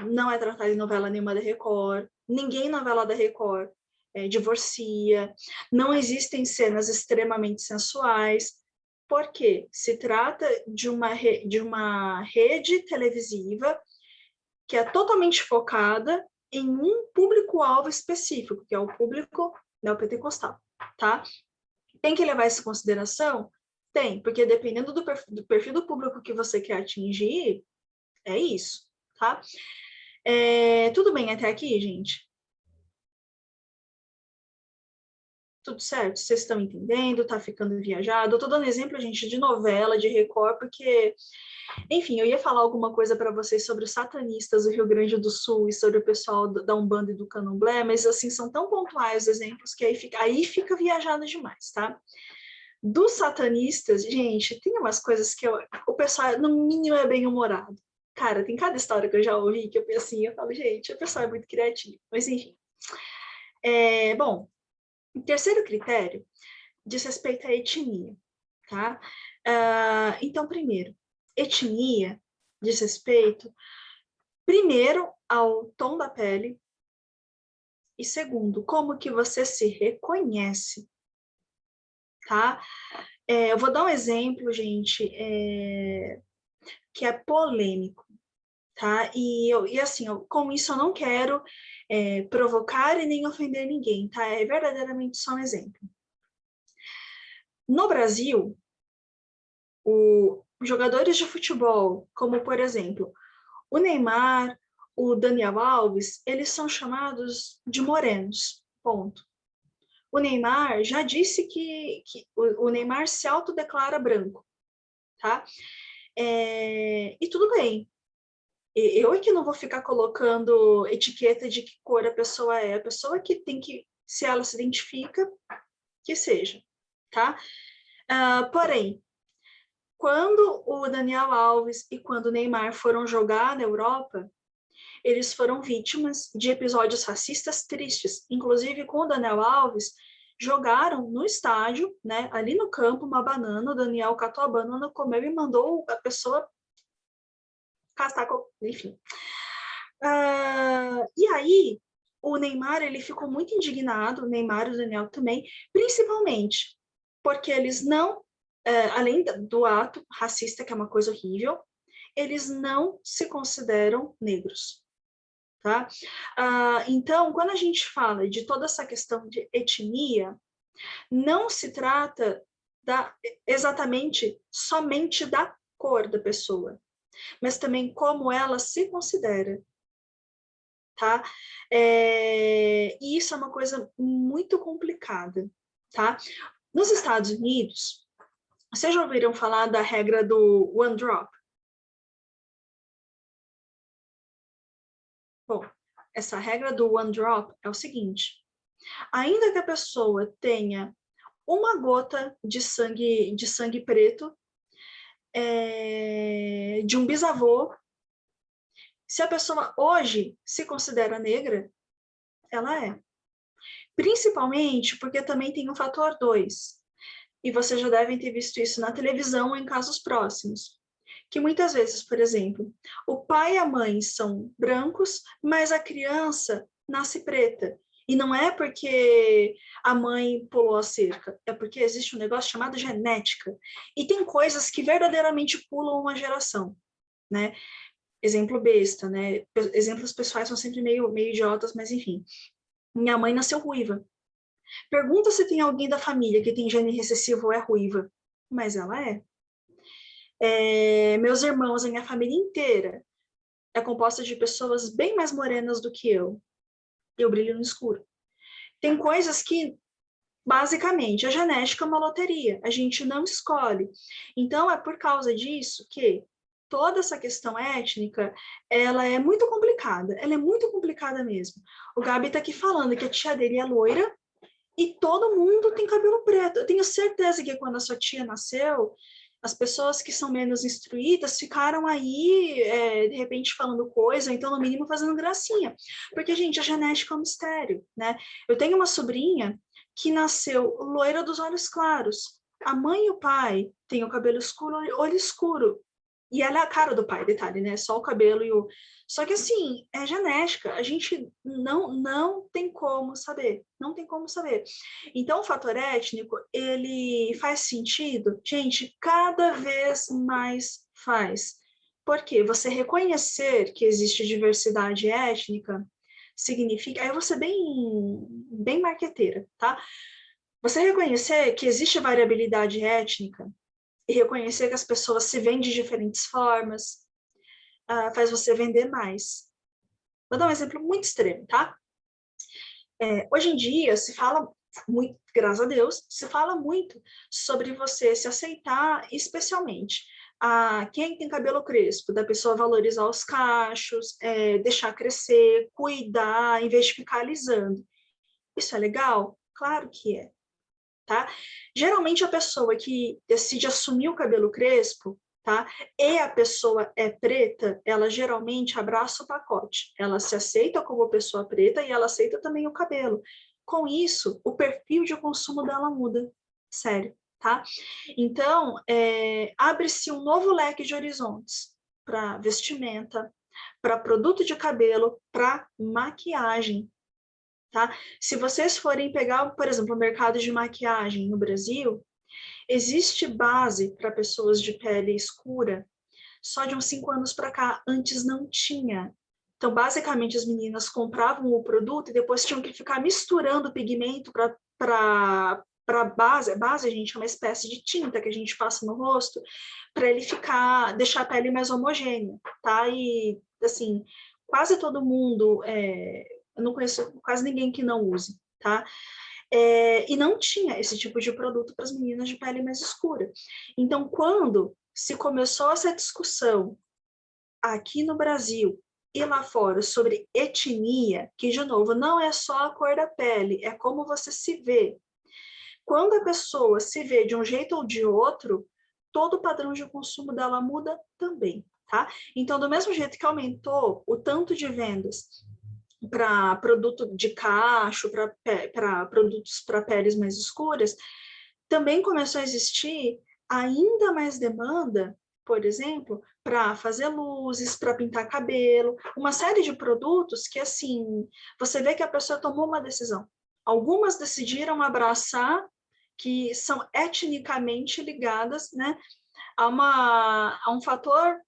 não é tratado em novela nenhuma da Record, ninguém em novela da Record divorcia, não existem cenas extremamente sensuais, porque se trata de uma rede televisiva que é totalmente focada em um público-alvo específico, que é o público neopentecostal, tá? Tem que levar isso em consideração? Tem, porque dependendo do perfil do público que você quer atingir, é isso, tá? Tudo bem até aqui, gente? Tudo certo? Vocês estão entendendo? Tá ficando viajado? Eu tô dando exemplo, gente, de novela, de Record, porque, enfim, eu ia falar alguma coisa para vocês sobre os satanistas do Rio Grande do Sul e sobre o pessoal da Umbanda e do Candomblé, mas, assim, são tão pontuais os exemplos que aí fica viajado demais, tá? Dos satanistas, gente, tem umas coisas que o pessoal, no mínimo, é bem-humorado. Cara, tem cada história que eu já ouvi que eu falo, gente, o pessoal é muito criativo. Mas, enfim. Bom, o terceiro critério diz respeito à etnia, tá? Então, primeiro, etnia diz respeito, primeiro, ao tom da pele, e segundo, como que você se reconhece, tá? Eu vou dar um exemplo, gente, que é polêmico, tá? E assim, com isso eu não quero provocar e nem ofender ninguém, tá? É verdadeiramente só um exemplo. No Brasil, jogadores de futebol, como por exemplo, o Neymar, o Daniel Alves, eles são chamados de morenos, ponto. O Neymar já disse que o Neymar se autodeclara branco, tá? E tudo bem. Eu é que não vou ficar colocando etiqueta de que cor a pessoa é. A pessoa que tem que, se ela se identifica, que seja, tá? Porém, quando o Daniel Alves e quando o Neymar foram jogar na Europa, eles foram vítimas de episódios racistas tristes. Inclusive, com o Daniel Alves, jogaram no estádio, né, ali no campo, uma banana, o Daniel catou a banana, comeu e mandou a pessoa castar, enfim. E aí, o Neymar, ele ficou muito indignado, o Neymar e o Daniel também, principalmente porque eles não, além do ato racista, que é uma coisa horrível, eles não se consideram negros. Tá? Então, quando a gente fala de toda essa questão de etnia, não se trata exatamente somente da cor da pessoa, mas também como ela se considera. Tá? E isso é uma coisa muito complicada. Tá? Nos Estados Unidos, vocês já ouviram falar da regra do one drop? Bom, essa regra do one drop é o seguinte: ainda que a pessoa tenha uma gota de sangue preto de um bisavô, se a pessoa hoje se considera negra, ela é. Principalmente porque também tem um fator 2, e vocês já devem ter visto isso na televisão ou em casos próximos, que muitas vezes, por exemplo, o pai e a mãe são brancos, mas a criança nasce preta. E não é porque a mãe pulou a cerca, é porque existe um negócio chamado genética. E tem coisas que verdadeiramente pulam uma geração, né? Exemplo besta, né? Exemplos pessoais são sempre meio idiotas, mas enfim. Minha mãe nasceu ruiva. Pergunta se tem alguém da família que tem gene recessivo ou é ruiva. Mas ela é. Meus irmãos, a minha família inteira é composta de pessoas bem mais morenas do que eu. Eu brilho no escuro. Tem coisas que, basicamente, a genética é uma loteria. A gente não escolhe. Então, é por causa disso que toda essa questão étnica, ela é muito complicada, ela é muito complicada mesmo. O Gabi está aqui falando que a tia dele é loira e todo mundo tem cabelo preto. Eu tenho certeza que quando a sua tia nasceu, as pessoas que são menos instruídas ficaram aí, de repente, falando coisa, então, no mínimo, fazendo gracinha. Porque, gente, a genética é um mistério, né? Eu tenho uma sobrinha que nasceu loira dos olhos claros. A mãe e o pai têm o cabelo escuro, olho escuro. E ela é a cara do pai, detalhe, né? Só o cabelo e o... Só que, assim, é genética. A gente não tem como saber. Não tem como saber. Então, o fator étnico, ele faz sentido? Gente, cada vez mais faz. Por quê? Você reconhecer que existe diversidade étnica significa... Aí eu vou ser bem marqueteira, tá? Você reconhecer que existe variabilidade étnica e reconhecer que as pessoas se veem de diferentes formas, faz você vender mais. Vou dar um exemplo muito extremo, tá? Hoje em dia se fala muito, graças a Deus, se fala muito sobre você se aceitar, especialmente quem tem cabelo crespo, da pessoa valorizar os cachos, deixar crescer, cuidar, em vez de ficar alisando. Isso é legal? Claro que é. Tá? Geralmente a pessoa que decide assumir o cabelo crespo, tá? E a pessoa é preta, ela geralmente abraça o pacote. Ela se aceita como pessoa preta e ela aceita também o cabelo. Com isso, o perfil de consumo dela muda. Sério, tá? Então, abre-se um novo leque de horizontes para vestimenta, para produto de cabelo, para maquiagem. Tá? Se vocês forem pegar, por exemplo, o mercado de maquiagem no Brasil, existe base para pessoas de pele escura só de uns 5 anos para cá. Antes não tinha. Então, basicamente, as meninas compravam o produto e depois tinham que ficar misturando pigmento para base. Base, gente, é uma espécie de tinta que a gente passa no rosto para ele deixar a pele mais homogênea, tá? E, assim, quase todo mundo... eu não conheço quase ninguém que não use, tá? E não tinha esse tipo de produto para as meninas de pele mais escura. Então, quando se começou essa discussão aqui no Brasil e lá fora sobre etnia, que, de novo, não é só a cor da pele, é como você se vê. Quando a pessoa se vê de um jeito ou de outro, todo o padrão de consumo dela muda também, tá? Então, do mesmo jeito que aumentou o tanto de vendas para produto de cacho, para produtos para peles mais escuras, também começou a existir ainda mais demanda, por exemplo, para fazer luzes, para pintar cabelo, uma série de produtos que, assim, você vê que a pessoa tomou uma decisão. Algumas decidiram abraçar, que são etnicamente ligadas, né, a um fator,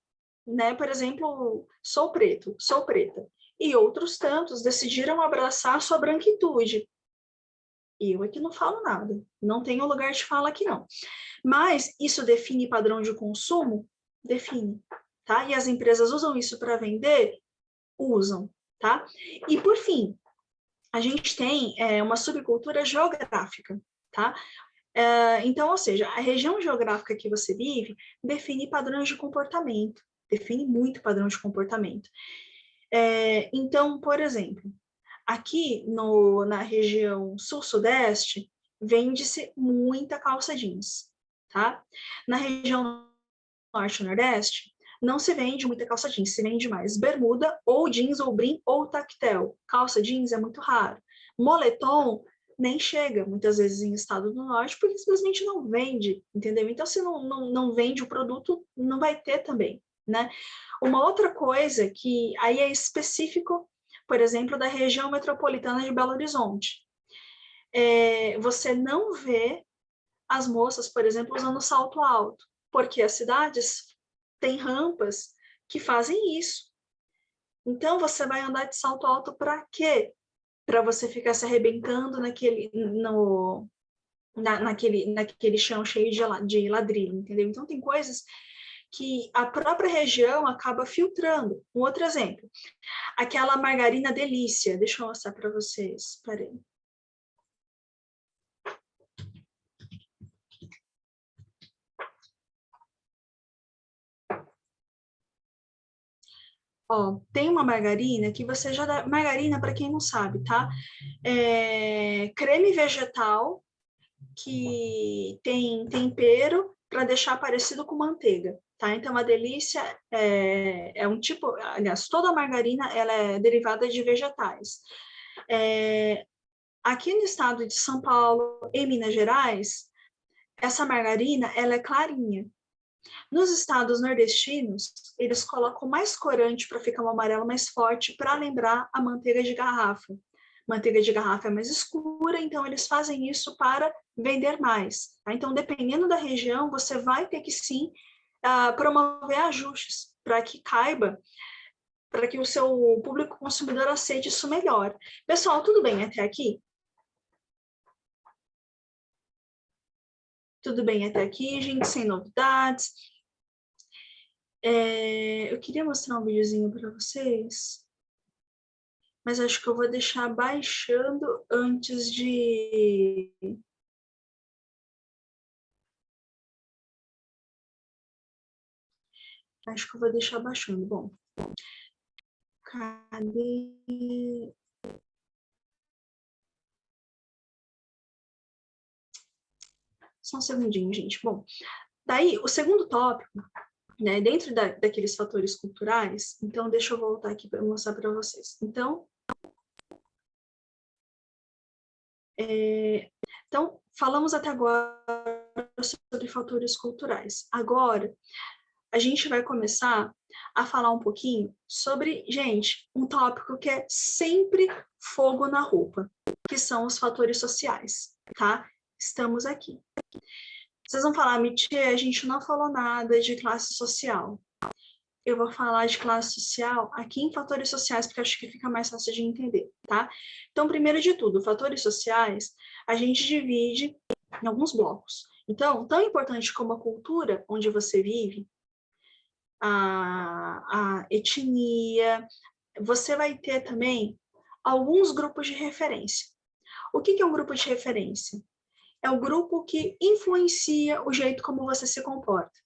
né, por exemplo, sou preto, sou preta. E outros tantos decidiram abraçar a sua branquitude. Eu aqui não falo nada, não tenho lugar de fala aqui não. Mas isso define padrão de consumo? Define, tá? E as empresas usam isso para vender? Usam, tá? E por fim, a gente tem uma subcultura geográfica, tá? Então, ou seja, a região geográfica que você vive define padrões de comportamento, define muito padrão de comportamento. Então, por exemplo, aqui na região sul-sudeste, vende-se muita calça jeans, tá? Na região norte-nordeste, não se vende muita calça jeans, se vende mais bermuda, ou jeans, ou brim, ou tactel. Calça jeans é muito raro. Moletom nem chega, muitas vezes, em estado do norte, porque simplesmente não vende, entendeu? Então, se não vende o produto, não vai ter também, né? Uma outra coisa que aí é específico, por exemplo, da região metropolitana de Belo Horizonte. Você não vê as moças, por exemplo, usando salto alto, porque as cidades têm rampas que fazem isso. Então, você vai andar de salto alto para quê? Para você ficar se arrebentando naquele chão cheio de ladrilho, entendeu? Então, tem coisas que a própria região acaba filtrando. Um outro exemplo, aquela margarina delícia. Deixa eu mostrar para vocês. Peraí. Ó, tem uma margarina que você já dá... Margarina, para quem não sabe, tá? Creme vegetal que tem tempero para deixar parecido com manteiga, tá? Então, a delícia é um tipo... Aliás, toda a margarina, ela é derivada de vegetais. Aqui no estado de São Paulo, em Minas Gerais, essa margarina, ela é clarinha. Nos estados nordestinos, eles colocam mais corante para ficar um amarelo mais forte, para lembrar a manteiga de garrafa. Manteiga de garrafa é mais escura, então eles fazem isso para vender mais. Tá? Então, dependendo da região, você vai ter que sim promover ajustes para que caiba, para que o seu público consumidor aceite isso melhor. Pessoal, tudo bem até aqui? Tudo bem até aqui, gente, sem novidades. Eu queria mostrar um videozinho para vocês, mas acho que eu vou deixar baixando antes de... Acho que eu vou deixar baixando. Bom, cadê? Só um segundinho, gente. Bom, daí, o segundo tópico, né, dentro daqueles fatores culturais, então deixa eu voltar aqui para mostrar para vocês. Então, falamos até agora sobre fatores culturais. Agora, a gente vai começar a falar um pouquinho sobre, gente, um tópico que é sempre fogo na roupa, que são os fatores sociais, tá? Estamos aqui. Vocês vão falar, Mitia, a gente não falou nada de classe social. Eu vou falar de classe social aqui em fatores sociais, porque acho que fica mais fácil de entender, tá? Então, primeiro de tudo, fatores sociais, a gente divide em alguns blocos. Então, tão importante como a cultura onde você vive, a etnia, você vai ter também alguns grupos de referência. O que é um grupo de referência? É o grupo que influencia o jeito como você se comporta,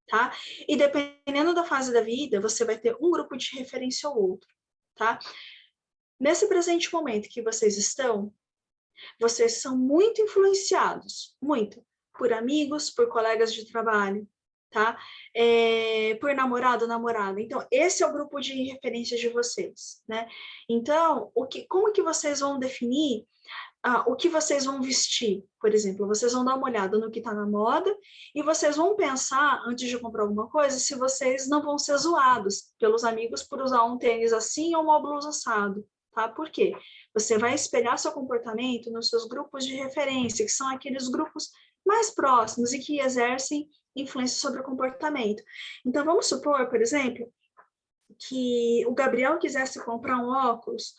tá? E dependendo da fase da vida, você vai ter um grupo de referência ou outro, tá? Nesse presente momento que vocês estão, vocês são muito influenciados, muito, por amigos, por colegas de trabalho, tá? Por namorado, namorada. Então, esse é o grupo de referências de vocês, né? Então, como que vocês vão definir o que vocês vão vestir? Por exemplo, vocês vão dar uma olhada no que está na moda e vocês vão pensar, antes de comprar alguma coisa, se vocês não vão ser zoados pelos amigos por usar um tênis assim ou uma blusa assado, tá? Por quê? Você vai espelhar seu comportamento nos seus grupos de referência, que são aqueles grupos mais próximos e que exercem influência sobre o comportamento. Então, vamos supor, por exemplo, que o Gabriel quisesse comprar um óculos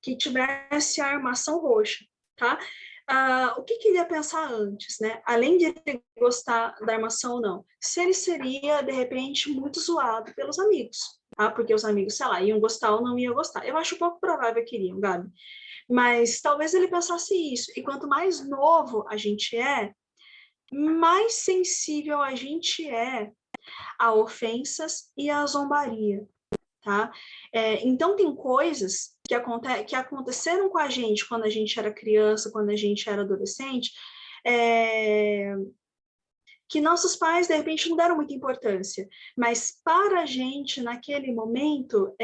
que tivesse a armação roxa, tá? O que ele ia pensar antes, né? Além de ele gostar da armação ou não, se ele seria, de repente, muito zoado pelos amigos, tá? Porque os amigos, sei lá, iam gostar ou não iam gostar. Eu acho pouco provável que iriam, Gabi. Mas talvez ele pensasse isso. E quanto mais novo a gente é, mais sensível a gente é a ofensas e a zombaria, tá? Então, tem coisas que aconteceram com a gente quando a gente era criança, quando a gente era adolescente, que nossos pais, de repente, não deram muita importância, mas para a gente, naquele momento,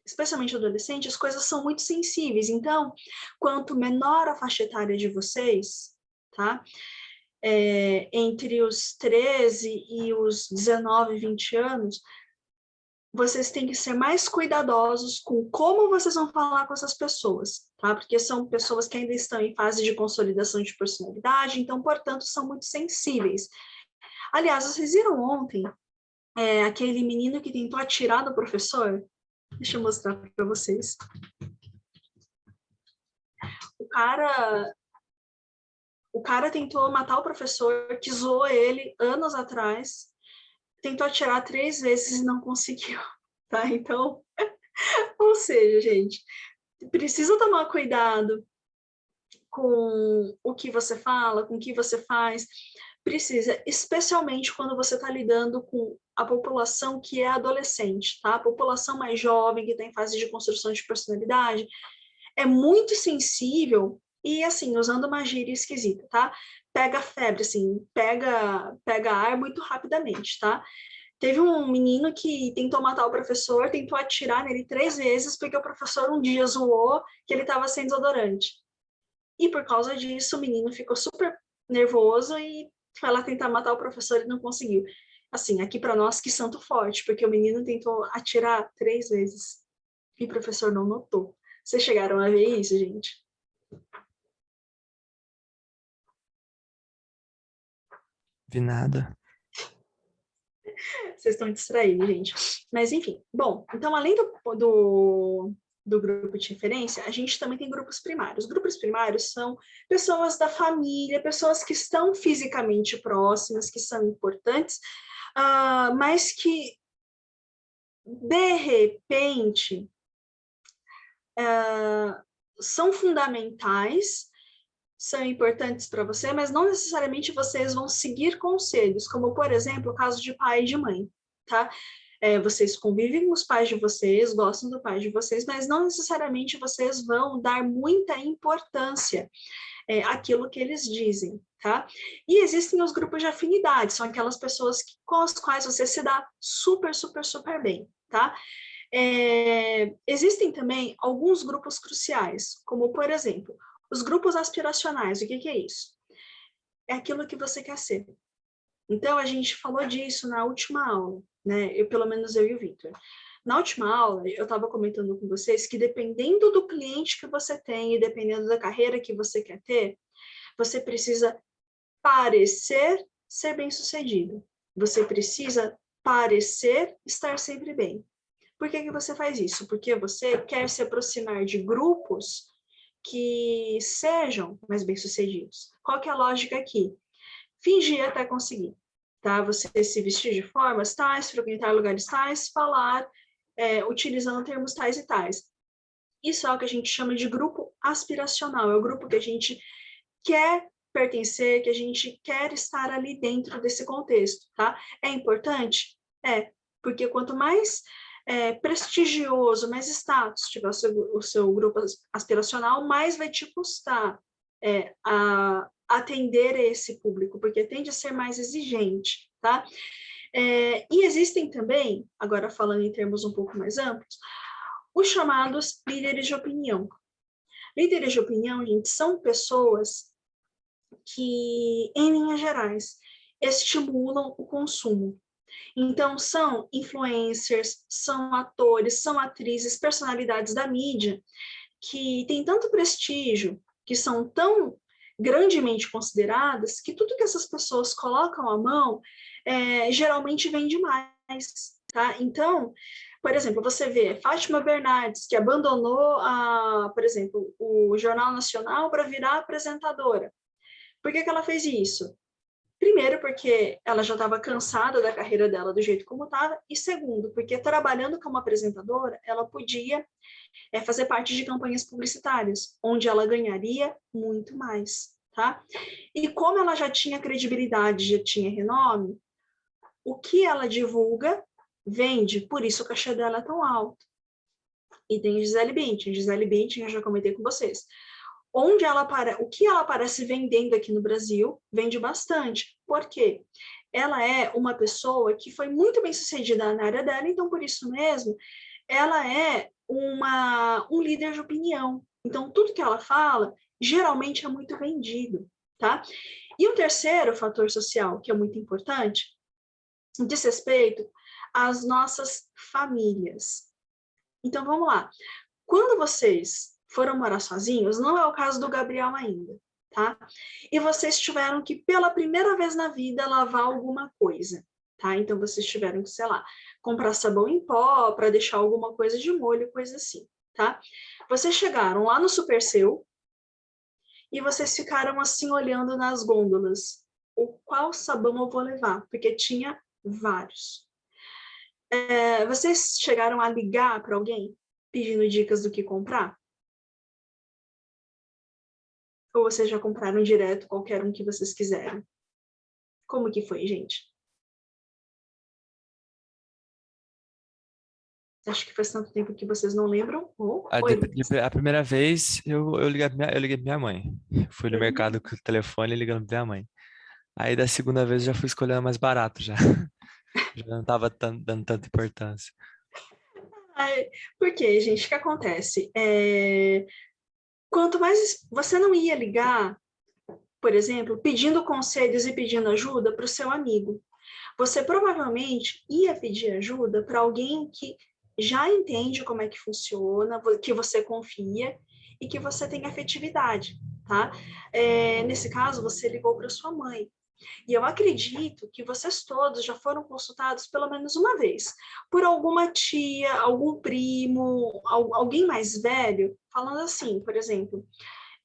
especialmente adolescente, as coisas são muito sensíveis. Então, quanto menor a faixa etária de vocês, tá? Entre os 13 e os 19, 20 anos, vocês têm que ser mais cuidadosos com como vocês vão falar com essas pessoas, tá? Porque são pessoas que ainda estão em fase de consolidação de personalidade, então, portanto, são muito sensíveis. Aliás, vocês viram ontem aquele menino que tentou atirar no professor? Deixa eu mostrar para vocês. O cara tentou matar o professor, que zoou ele anos atrás, tentou atirar 3 vezes e não conseguiu, tá? Então, ou seja, gente, precisa tomar cuidado com o que você fala, com o que você faz, precisa, especialmente quando você está lidando com a população que é adolescente, tá? A população mais jovem, que está em fase de construção de personalidade, é muito sensível e, assim, usando uma gíria esquisita, tá? Pega febre, assim, pega ar muito rapidamente, tá? Teve um menino que tentou matar o professor, tentou atirar nele 3 vezes, porque o professor um dia zoou que ele estava sem desodorante. E por causa disso, o menino ficou super nervoso e foi lá tentar matar o professor e não conseguiu. Assim, aqui para nós, que santo forte, porque o menino tentou atirar 3 vezes e o professor não notou. Vocês chegaram a ver isso, gente? Vi nada. Vocês estão distraídos, gente. Mas, enfim. Bom, então, além do grupo de referência, a gente também tem grupos primários. Grupos primários são pessoas da família, pessoas que estão fisicamente próximas, que são importantes, mas que, de repente, são fundamentais, são importantes para você, mas não necessariamente vocês vão seguir conselhos, como, por exemplo, o caso de pai e de mãe, tá? Vocês convivem com os pais de vocês, gostam do pai de vocês, mas não necessariamente vocês vão dar muita importância àquilo que eles dizem, tá? E existem os grupos de afinidade, são aquelas pessoas com as quais você se dá super, super, super bem, tá? Existem também alguns grupos cruciais, como, por exemplo, os grupos aspiracionais. O que é isso? É aquilo que você quer ser. Então, a gente falou disso na última aula, né? Pelo menos eu e o Victor. Na última aula, eu estava comentando com vocês que dependendo do cliente que você tem e dependendo da carreira que você quer ter, você precisa parecer ser bem-sucedido. Você precisa parecer estar sempre bem. Por que você faz isso? Porque você quer se aproximar de grupos que sejam mais bem-sucedidos. Qual que é a lógica aqui? Fingir até conseguir, tá? Você se vestir de formas tais, frequentar lugares tais, falar utilizando termos tais e tais. Isso é o que a gente chama de grupo aspiracional, é o grupo que a gente quer pertencer, que a gente quer estar ali dentro desse contexto, tá? É importante? Porque quanto mais prestigioso, mais status tiver o seu grupo aspiracional, mais vai te custar a atender esse público, porque tende a ser mais exigente, tá? E existem também, agora falando em termos um pouco mais amplos, os chamados líderes de opinião. Líderes de opinião, gente, são pessoas que, em linhas gerais, estimulam o consumo. Então, são influencers, são atores, são atrizes, personalidades da mídia, que têm tanto prestígio, que são tão grandemente consideradas, que tudo que essas pessoas colocam à mão geralmente vende mais, tá? Então, por exemplo, você vê Fátima Bernardes, que abandonou, por exemplo, o Jornal Nacional para virar apresentadora. Por que ela fez isso? Primeiro, porque ela já estava cansada da carreira dela do jeito como estava, e segundo, porque trabalhando como apresentadora, ela podia fazer parte de campanhas publicitárias, onde ela ganharia muito mais, tá? E como ela já tinha credibilidade, já tinha renome, o que ela divulga vende, por isso o cachê dela é tão alto. E tem Gisele Bündchen, eu já comentei com vocês. O que ela aparece vendendo aqui no Brasil, vende bastante. Por quê? Ela é uma pessoa que foi muito bem sucedida na área dela, então, por isso mesmo, ela é um líder de opinião. Então, tudo que ela fala, geralmente é muito vendido, tá? E um terceiro fator social, que é muito importante, diz respeito às nossas famílias. Então, vamos lá. Quando vocês foram morar sozinhos, não é o caso do Gabriel ainda, tá? E vocês tiveram que, pela primeira vez na vida, lavar alguma coisa, tá? Então, vocês tiveram que, sei lá, comprar sabão em pó para deixar alguma coisa de molho, coisa assim, tá? Vocês chegaram lá no Superseu e vocês ficaram assim olhando nas gôndolas. Qual sabão eu vou levar? Porque tinha vários. Vocês chegaram a ligar para alguém pedindo dicas do que comprar? Ou vocês já compraram direto qualquer um que vocês quiserem? Como que foi, gente? Acho que faz tanto tempo que vocês não lembram. A, Oi, de- Lucas. de- a primeira vez eu liguei pra minha mãe. Fui no mercado com o telefone ligando pra minha mãe. Aí da segunda vez eu já fui escolhendo mais barato já. Já não tava dando tanta importância. Ai, por quê, gente? O que acontece? Quanto mais você não ia ligar, por exemplo, pedindo conselhos e pedindo ajuda para o seu amigo, você provavelmente ia pedir ajuda para alguém que já entende como é que funciona, que você confia e que você tem afetividade, tá? Nesse caso, você ligou para sua mãe. E eu acredito que vocês todos já foram consultados pelo menos uma vez por alguma tia, algum primo, alguém mais velho, falando assim, por exemplo,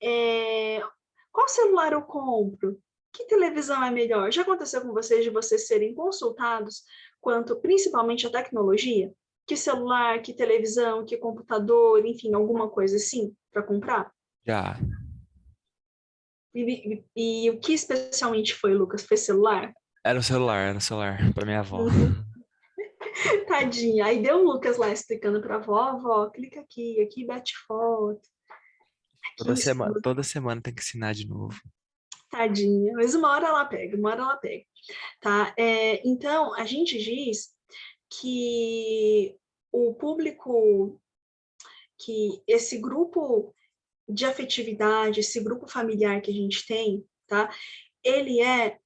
é, qual celular eu compro? Que televisão é melhor? Já aconteceu com vocês de vocês serem consultados quanto principalmente a tecnologia? Que celular, que televisão, que computador, enfim, alguma coisa assim para comprar? Já. E o que especialmente foi, Lucas? Foi celular? Era um celular pra minha avó. Tadinha. Aí deu o Lucas lá explicando para a avó, clica aqui, aqui bate foto, aqui escuta. Toda semana tem que ensinar de novo. Tadinha. Mas uma hora ela pega, uma hora ela pega. Tá? Então, a gente diz que o público, que esse grupo de afetividade, esse grupo familiar que a gente tem, tá? Ele é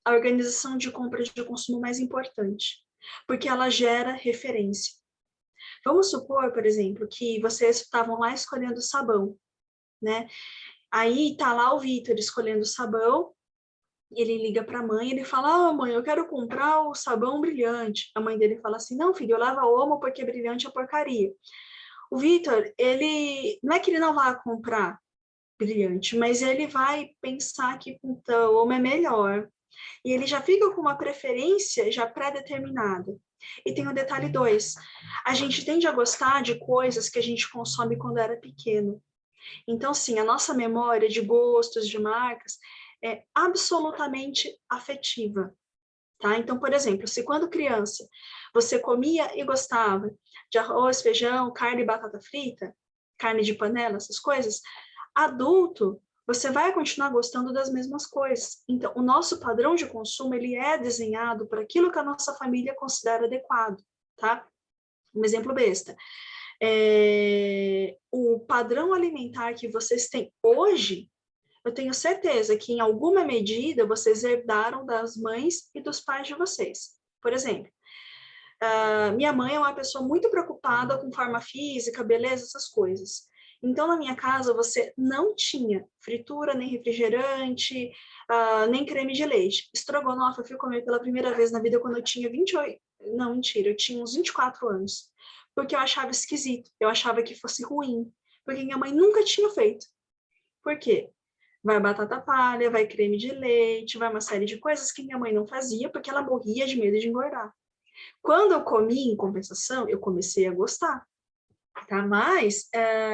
a organização de compra de consumo mais importante, porque ela gera referência. Vamos supor, por exemplo, que vocês estavam lá escolhendo sabão, né? Aí tá lá o Vitor escolhendo sabão, ele liga para a mãe, ele fala, mãe, eu quero comprar o sabão brilhante. A mãe dele fala assim, não, filho, eu lavo Omo porque brilhante é porcaria. O Vitor, ele, não é que ele não vai comprar brilhante, mas ele vai pensar que então, Omo é melhor. E ele já fica com uma preferência já pré-determinada. E tem o detalhe 2, a gente tende a gostar de coisas que a gente consome quando era pequeno. Então, sim, a nossa memória de gostos, de marcas, é absolutamente afetiva, tá? Então, por exemplo, se quando criança você comia e gostava de arroz, feijão, carne e batata frita, carne de panela, essas coisas, adulto, você vai continuar gostando das mesmas coisas. Então, o nosso padrão de consumo, ele é desenhado por aquilo que a nossa família considera adequado, tá? Um exemplo besta. O padrão alimentar que vocês têm hoje, eu tenho certeza que em alguma medida vocês herdaram das mães e dos pais de vocês. Por exemplo, minha mãe é uma pessoa muito preocupada com forma física, beleza, essas coisas. Então, na minha casa, você não tinha fritura, nem refrigerante, nem creme de leite. Estrogonofe eu fui comer pela primeira vez na vida quando eu tinha 28... Não, mentira, eu tinha uns 24 anos. Porque eu achava esquisito, eu achava que fosse ruim. Porque minha mãe nunca tinha feito. Por quê? Vai batata palha, vai creme de leite, vai uma série de coisas que minha mãe não fazia, porque ela morria de medo de engordar. Quando eu comi, em compensação, eu comecei a gostar, tá? Mas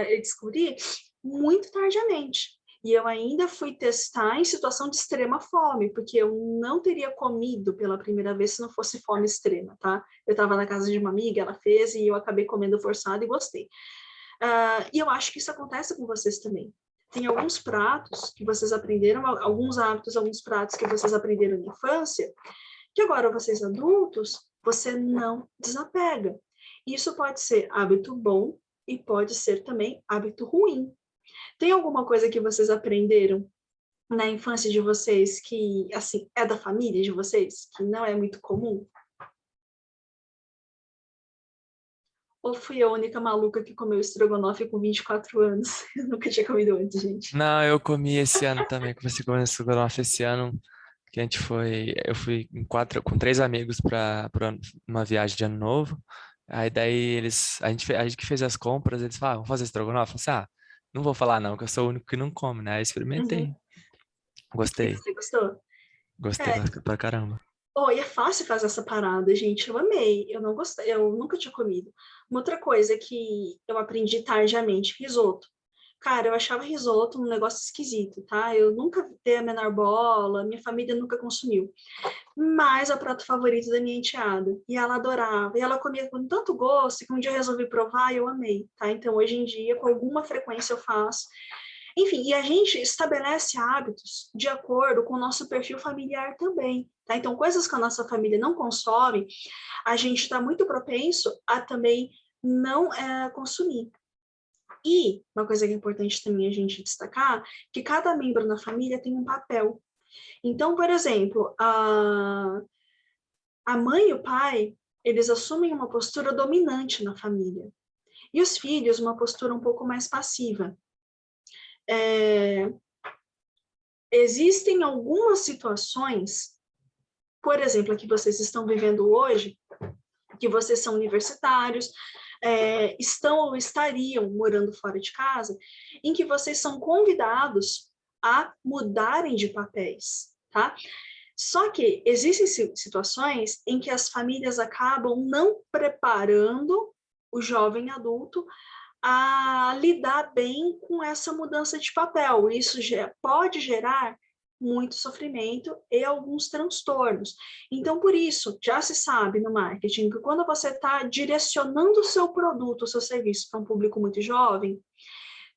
eu descobri muito tardiamente. E eu ainda fui testar em situação de extrema fome, porque eu não teria comido pela primeira vez se não fosse fome extrema, tá? Eu estava na casa de uma amiga, ela fez e eu acabei comendo forçado e gostei. E eu acho que isso acontece com vocês também. Tem alguns pratos que vocês aprenderam, alguns hábitos, alguns pratos que vocês aprenderam na infância, que agora vocês adultos, você não desapega. Isso pode ser hábito bom e pode ser também hábito ruim. Tem alguma coisa que vocês aprenderam na infância de vocês que, assim, é da família de vocês, que não é muito comum? Ou fui a única maluca que comeu estrogonofe com 24 anos? Eu nunca tinha comido antes, gente. Não, eu comi esse ano também. Comecei comendo estrogonofe esse ano. Que a gente foi, eu fui com 3 amigos para uma viagem de ano novo. Aí daí a gente que fez as compras, eles falaram, vamos fazer estrogonofe? Eu falei, não vou falar não, que eu sou o único que não come, né? Aí experimentei. Uhum. E Gostei, você gostou? gostei É. pra caramba. E é fácil fazer essa parada, gente. Eu amei. Eu não gostei, eu nunca tinha comido. Uma outra coisa que eu aprendi tardiamente, risoto. Cara, eu achava risoto um negócio esquisito, tá? Eu nunca dei a menor bola, minha família nunca consumiu. Mas é o prato favorito da minha enteada. E ela adorava. E ela comia com tanto gosto que um dia eu resolvi provar e eu amei, tá? Então, hoje em dia, com alguma frequência eu faço. Enfim, e a gente estabelece hábitos de acordo com o nosso perfil familiar também, tá? Então, coisas que a nossa família não consome, a gente está muito propenso a também não consumir. E uma coisa que é importante também a gente destacar, que cada membro na família tem um papel. Então, por exemplo, a mãe e o pai, eles assumem uma postura dominante na família. E os filhos, uma postura um pouco mais passiva. Existem algumas situações, por exemplo, a que vocês estão vivendo hoje, que vocês são universitários, estão ou estariam morando fora de casa, em que vocês são convidados a mudarem de papéis, tá? Só que existem situações em que as famílias acabam não preparando o jovem adulto a lidar bem com essa mudança de papel. Isso pode gerar muito sofrimento e alguns transtornos. Então, por isso, já se sabe no marketing que quando você está direcionando o seu produto, o seu serviço para um público muito jovem,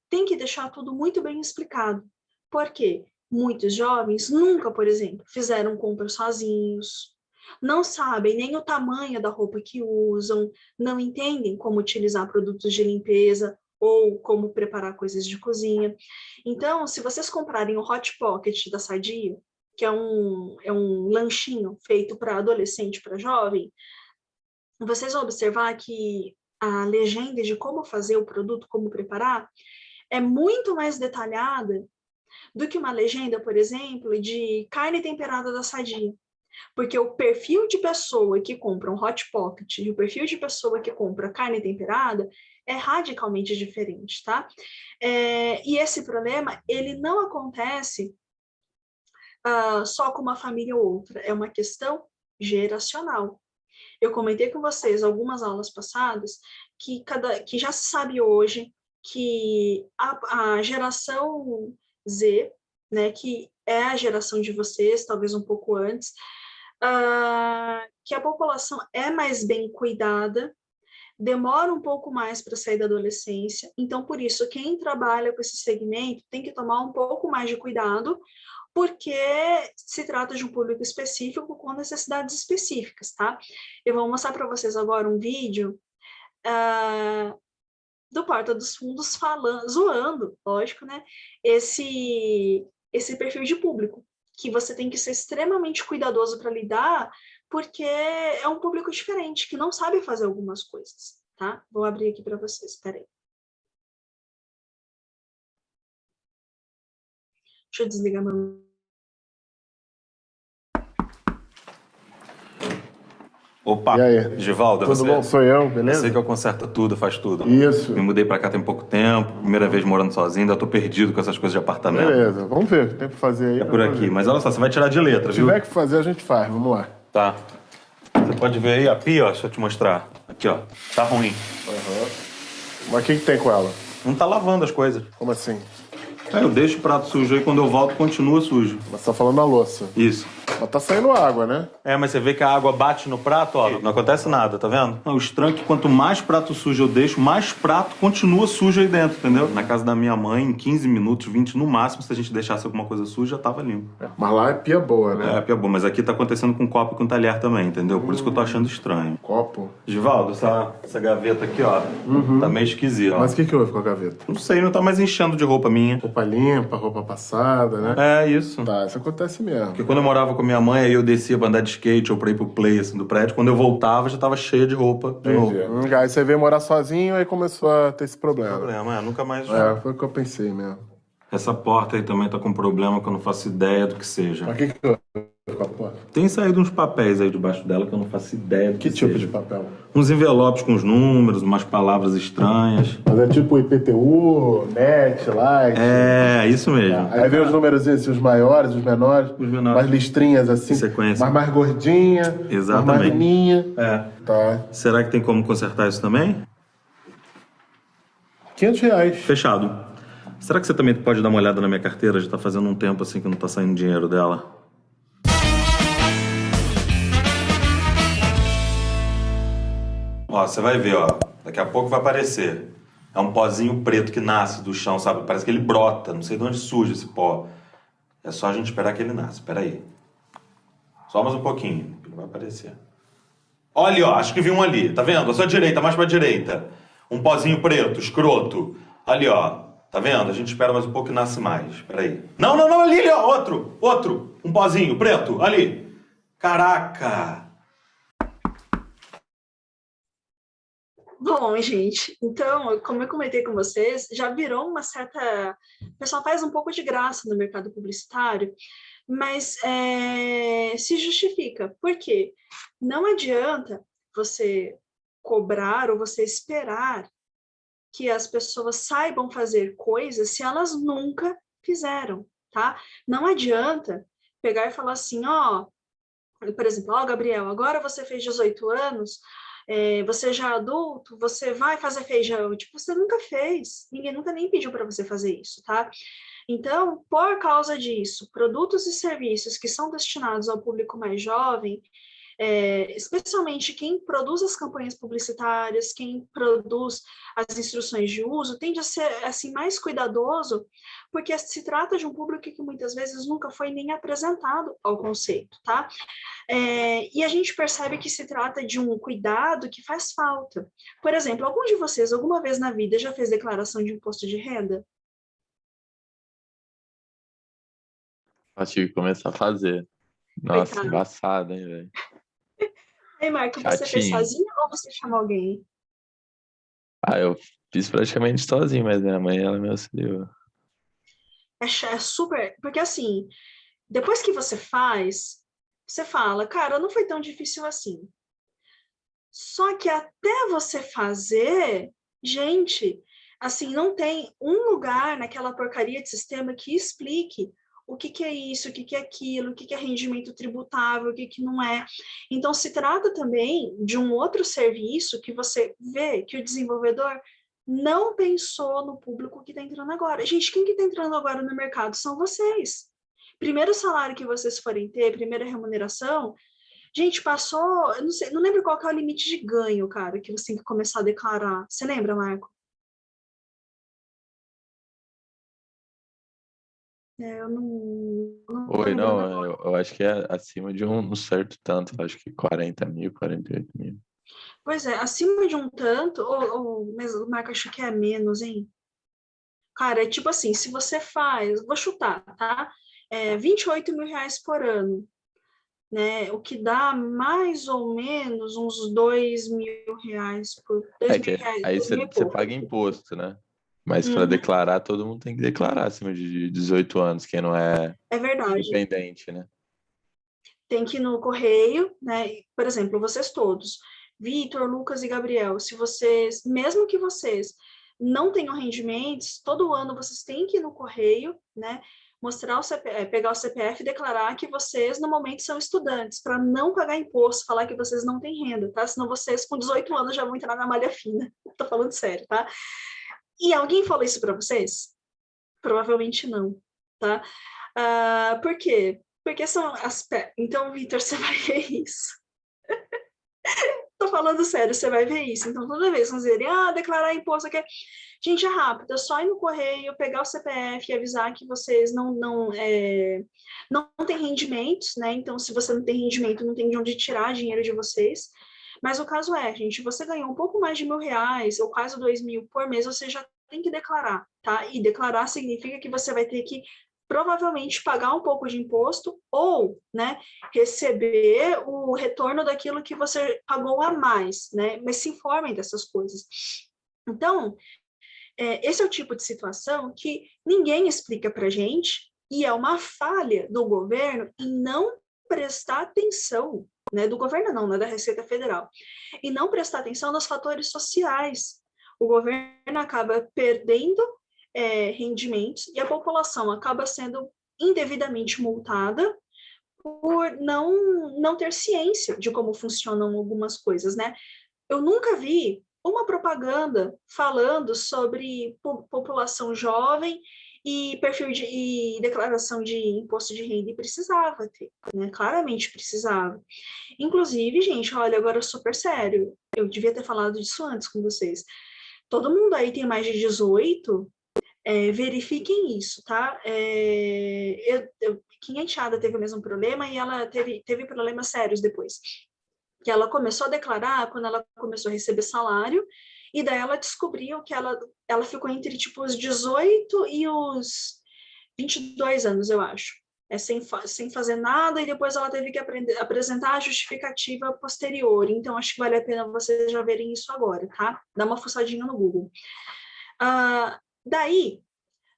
tem que deixar tudo muito bem explicado. Por quê? Muitos jovens nunca, por exemplo, fizeram compras sozinhos, não sabem nem o tamanho da roupa que usam, não entendem como utilizar produtos de limpeza ou como preparar coisas de cozinha. Então, se vocês comprarem o Hot Pocket da Sadia, que é um lanchinho feito para adolescente, para jovem, vocês vão observar que a legenda de como fazer o produto, como preparar, é muito mais detalhada do que uma legenda, por exemplo, de carne temperada da Sadia. Porque o perfil de pessoa que compra um Hot Pocket e o perfil de pessoa que compra carne temperada é radicalmente diferente, tá? E esse problema, ele não acontece só com uma família ou outra, é uma questão geracional. Eu comentei com vocês algumas aulas passadas que já se sabe hoje que a geração Z, né, que é a geração de vocês, talvez um pouco antes, que a população é mais bem cuidada, demora um pouco mais para sair da adolescência, então, por isso, quem trabalha com esse segmento tem que tomar um pouco mais de cuidado, porque se trata de um público específico com necessidades específicas, tá? Eu vou mostrar para vocês agora um vídeo do Porta dos Fundos zoando, lógico, né? Esse perfil de público, que você tem que ser extremamente cuidadoso para lidar, porque é um público diferente, que não sabe fazer algumas coisas, tá? Vou abrir aqui para vocês, peraí. Deixa eu desligar meu... Opa, E aí? Givaldo, Tudo bom? Sou eu, beleza? Sei que eu conserto tudo, faz tudo. Isso. Me mudei pra cá tem pouco tempo, primeira vez morando sozinho, ainda tô perdido com essas coisas de apartamento. Beleza, vamos ver o que tem pra fazer aí. É por aqui, mas olha só, você vai tirar de letra, Se viu? tiver que fazer, a gente faz, vamos lá. Tá. Você pode ver aí a pia, ó, deixa eu te mostrar. Aqui, ó, tá ruim. Mas o que tem com ela? Não tá lavando as coisas. Como assim? Eu deixo o prato sujo aí, quando eu volto continua sujo. Mas você tá falando da louça. Isso. Mas tá saindo água, né? Mas você vê que a água bate no prato, ó, não acontece nada, tá vendo? O estranho é que quanto mais prato sujo eu deixo, mais prato continua sujo aí dentro, entendeu? Na casa da minha mãe, em 15 minutos, 20 no máximo, se a gente deixasse alguma coisa suja, já tava limpo. Mas lá é pia boa, né? É pia boa, mas aqui tá acontecendo com copo e com talher também, entendeu? Por isso que eu tô achando estranho. Copo. Givaldo, essa gaveta aqui, ó, tá meio esquisita, ó. Mas o que houve com a gaveta? Não sei, não tá mais enchendo de roupa minha. Roupa limpa, roupa passada, né? É, isso. Tá, isso acontece mesmo. Porque quando eu morava com minha mãe, aí eu descia pra andar de skate ou pra ir pro play, assim, do prédio. Quando eu voltava, já tava cheia de roupa de novo. Aí você veio morar sozinho e começou a ter esse problema. Nunca mais... Foi o que eu pensei mesmo. Essa porta aí também tá com problema que eu não faço ideia do que seja. Mas o que houve com a porta? Tem saído uns papéis aí debaixo dela que eu não faço ideia do que Que tipo seja. de papel? Uns envelopes com os números, umas palavras estranhas. Mas é tipo IPTU, NET, like... É, isso mesmo. Aí vem os números assim, os maiores, os menores. Os menores. Mais listrinhas assim. Sequência. Mais gordinha. Exatamente. Mais fininha. É. Tá. Será que tem como consertar isso também? R$500. Fechado. Será que você também pode dar uma olhada na minha carteira? Já tá fazendo um tempo assim que não tá saindo dinheiro dela. Ó, você vai ver, ó. Daqui a pouco vai aparecer. É um pozinho preto que nasce do chão, sabe? Parece que ele brota. Não sei de onde surge esse pó. É só a gente esperar que ele nasça. Espera aí. Só mais um pouquinho. Ele vai aparecer. Olha, ó. Acho que vi um ali. Tá vendo? À sua direita, mais pra direita. Um pozinho preto, escroto. Ali, ó. Tá vendo? A gente espera mais um pouco e nasce mais. Espera aí. Não, ali, ó. Outro. Um pozinho preto. Ali. Caraca. Bom, gente, então, como eu comentei com vocês, já virou uma certa... O pessoal faz um pouco de graça no mercado publicitário, mas se justifica. Por quê? Não adianta você cobrar ou você esperar que as pessoas saibam fazer coisas se elas nunca fizeram, tá? Não adianta pegar e falar assim, ó, por exemplo, ó, Gabriel, agora você fez 18 anos, você já é adulto, você vai fazer feijão. Tipo, você nunca fez, ninguém nunca nem pediu para você fazer isso, tá? Então, por causa disso, produtos e serviços que são destinados ao público mais jovem, especialmente quem produz as campanhas publicitárias, quem produz as instruções de uso, tende a ser assim, mais cuidadoso, porque se trata de um público que muitas vezes nunca foi nem apresentado ao conceito, tá? E a gente percebe que se trata de um cuidado que faz falta. Por exemplo, algum de vocês, alguma vez na vida, já fez declaração de imposto de renda? Acho que começar a fazer. Nossa, Coitado. embaçado, hein, velho? Aí, Marco, você fez Chatinho. sozinho ou você chamou alguém? Ah, eu fiz praticamente sozinho, mas minha mãe, ela me auxiliou. É super... Porque, assim, depois que você faz, você fala, cara, não foi tão difícil assim. Só que até você fazer, gente, assim, não tem um lugar naquela porcaria de sistema que explique o que é isso, o que é aquilo, o que é rendimento tributável, o que não é. Então, se trata também de um outro serviço que você vê que o desenvolvedor não pensou no público que está entrando agora. Gente, quem que está entrando agora no mercado são vocês. Primeiro salário que vocês forem ter, primeira remuneração, gente, passou, eu não sei, não lembro qual que é o limite de ganho, cara, que você tem que começar a declarar. Você lembra, Marco? Eu não tô Oi, lembrando não, agora. eu acho que é acima de um certo tanto, acho que 40 mil, 48 mil. Pois é, acima de um tanto, mas o Marco acho que é menos, hein? Cara, é tipo assim, se você faz, vou chutar, tá? 28 mil reais por ano, né? O que dá mais ou menos uns 2 mil reais por... 2 É mil que reais, aí 2 mil e você pouco. paga imposto, né? Mas para Uhum, declarar, todo mundo tem que declarar acima de 18 anos, quem não é é verdade. dependente, né? Tem que ir no correio, né? Por exemplo, vocês todos, Vitor, Lucas e Gabriel, se vocês, mesmo que vocês não tenham rendimentos, todo ano vocês têm que ir no correio, né? Mostrar o CPF, pegar o CPF e declarar que vocês, no momento, são estudantes, para não pagar imposto, falar que vocês não têm renda, tá? Senão vocês, com 18 anos, já vão entrar na malha fina. Tô falando sério, tá? E alguém falou isso para vocês? Provavelmente não, tá? Por quê? Porque são aspectos. Então, Vitor, você vai ver isso. Tô falando sério, você vai ver isso. Então, toda vez que vocês dizerem, declarar imposto aqui. Gente, é rápido, é só ir no correio, pegar o CPF e avisar que vocês não têm rendimentos, né? Então, se você não tem rendimento, não tem de onde tirar dinheiro de vocês. Mas o caso é, gente, você ganhou um pouco mais de R$1.000 ou quase 2.000 por mês, você já tem que declarar, tá? E declarar significa que você vai ter que provavelmente pagar um pouco de imposto ou, né, receber o retorno daquilo que você pagou a mais, né? Mas se informem dessas coisas. Então, esse é o tipo de situação que ninguém explica para a gente e é uma falha do governo em não prestar atenção, né, do governo não, né, da Receita Federal, e não prestar atenção nos fatores sociais. O governo acaba perdendo rendimentos e a população acaba sendo indevidamente multada por não ter ciência de como funcionam algumas coisas, né? Eu nunca vi uma propaganda falando sobre população jovem e perfil e declaração de imposto de renda, e precisava ter, né? Claramente precisava. Inclusive, gente, olha, agora super sério, eu devia ter falado disso antes com vocês. Todo mundo aí tem mais de 18, verifiquem isso, tá? Minha enteada teve o mesmo problema e ela teve problemas sérios depois. Que ela começou a declarar quando ela começou a receber salário, e daí ela descobriu que ela ficou entre, tipo, os 18 e os 22 anos, eu acho. Sem fazer nada, e depois ela teve que apresentar a justificativa posterior. Então, acho que vale a pena vocês já verem isso agora, tá? Dá uma fuçadinha no Google. Daí,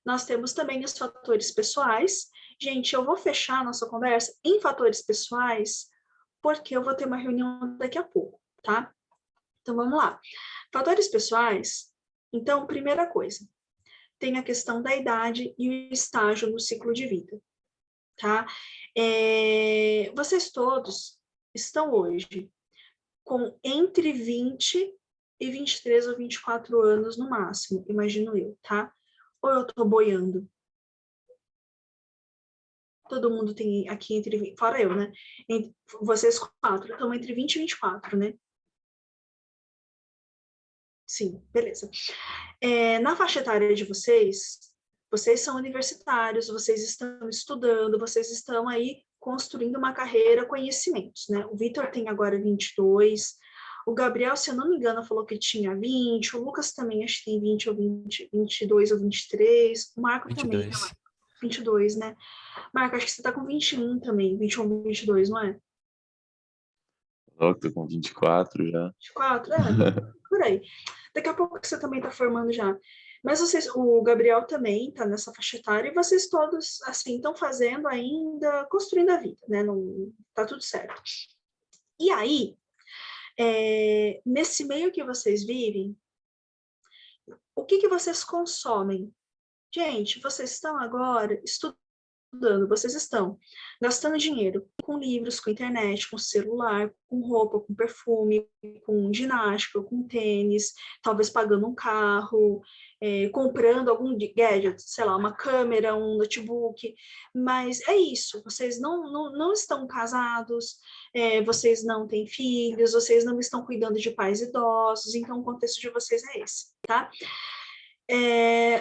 nós temos também os fatores pessoais. Gente, eu vou fechar a nossa conversa em fatores pessoais, porque eu vou ter uma reunião daqui a pouco, tá? Então, vamos lá. Fatores pessoais, então, primeira coisa, tem a questão da idade e o estágio no ciclo de vida, tá? Vocês todos estão hoje com entre 20 e 23 ou 24 anos no máximo, imagino eu, tá? Ou eu tô boiando? Todo mundo tem aqui entre... Fora eu, né? Vocês 4 estão entre 20 e 24, né? Sim, beleza. Na faixa etária de vocês são universitários, vocês estão estudando, vocês estão aí construindo uma carreira, conhecimentos, né? O Vitor tem agora 22, o Gabriel, se eu não me engano, falou que tinha 20, o Lucas também acho que tem 20 ou 20, 22 ou 23, o Marco 22. também, 22, né? Marco, acho que você tá com 21 também, 21, 22, não é? Eu tô com 24 já. 24? Por aí. Daqui a pouco você também tá formando já. Mas o Gabriel também tá nessa faixa etária, e vocês todos, assim, estão fazendo ainda, construindo a vida, né? Não, tá tudo certo. E aí, nesse meio que vocês vivem, o que vocês consomem? Gente, vocês estão agora estudando, vocês estão gastando dinheiro com livros, com internet, com celular, com roupa, com perfume, com ginástica, com tênis, talvez pagando um carro, comprando algum gadget, sei lá, uma câmera, um notebook, mas é isso, vocês não estão casados, vocês não têm filhos, vocês não estão cuidando de pais idosos, então o contexto de vocês é esse, tá?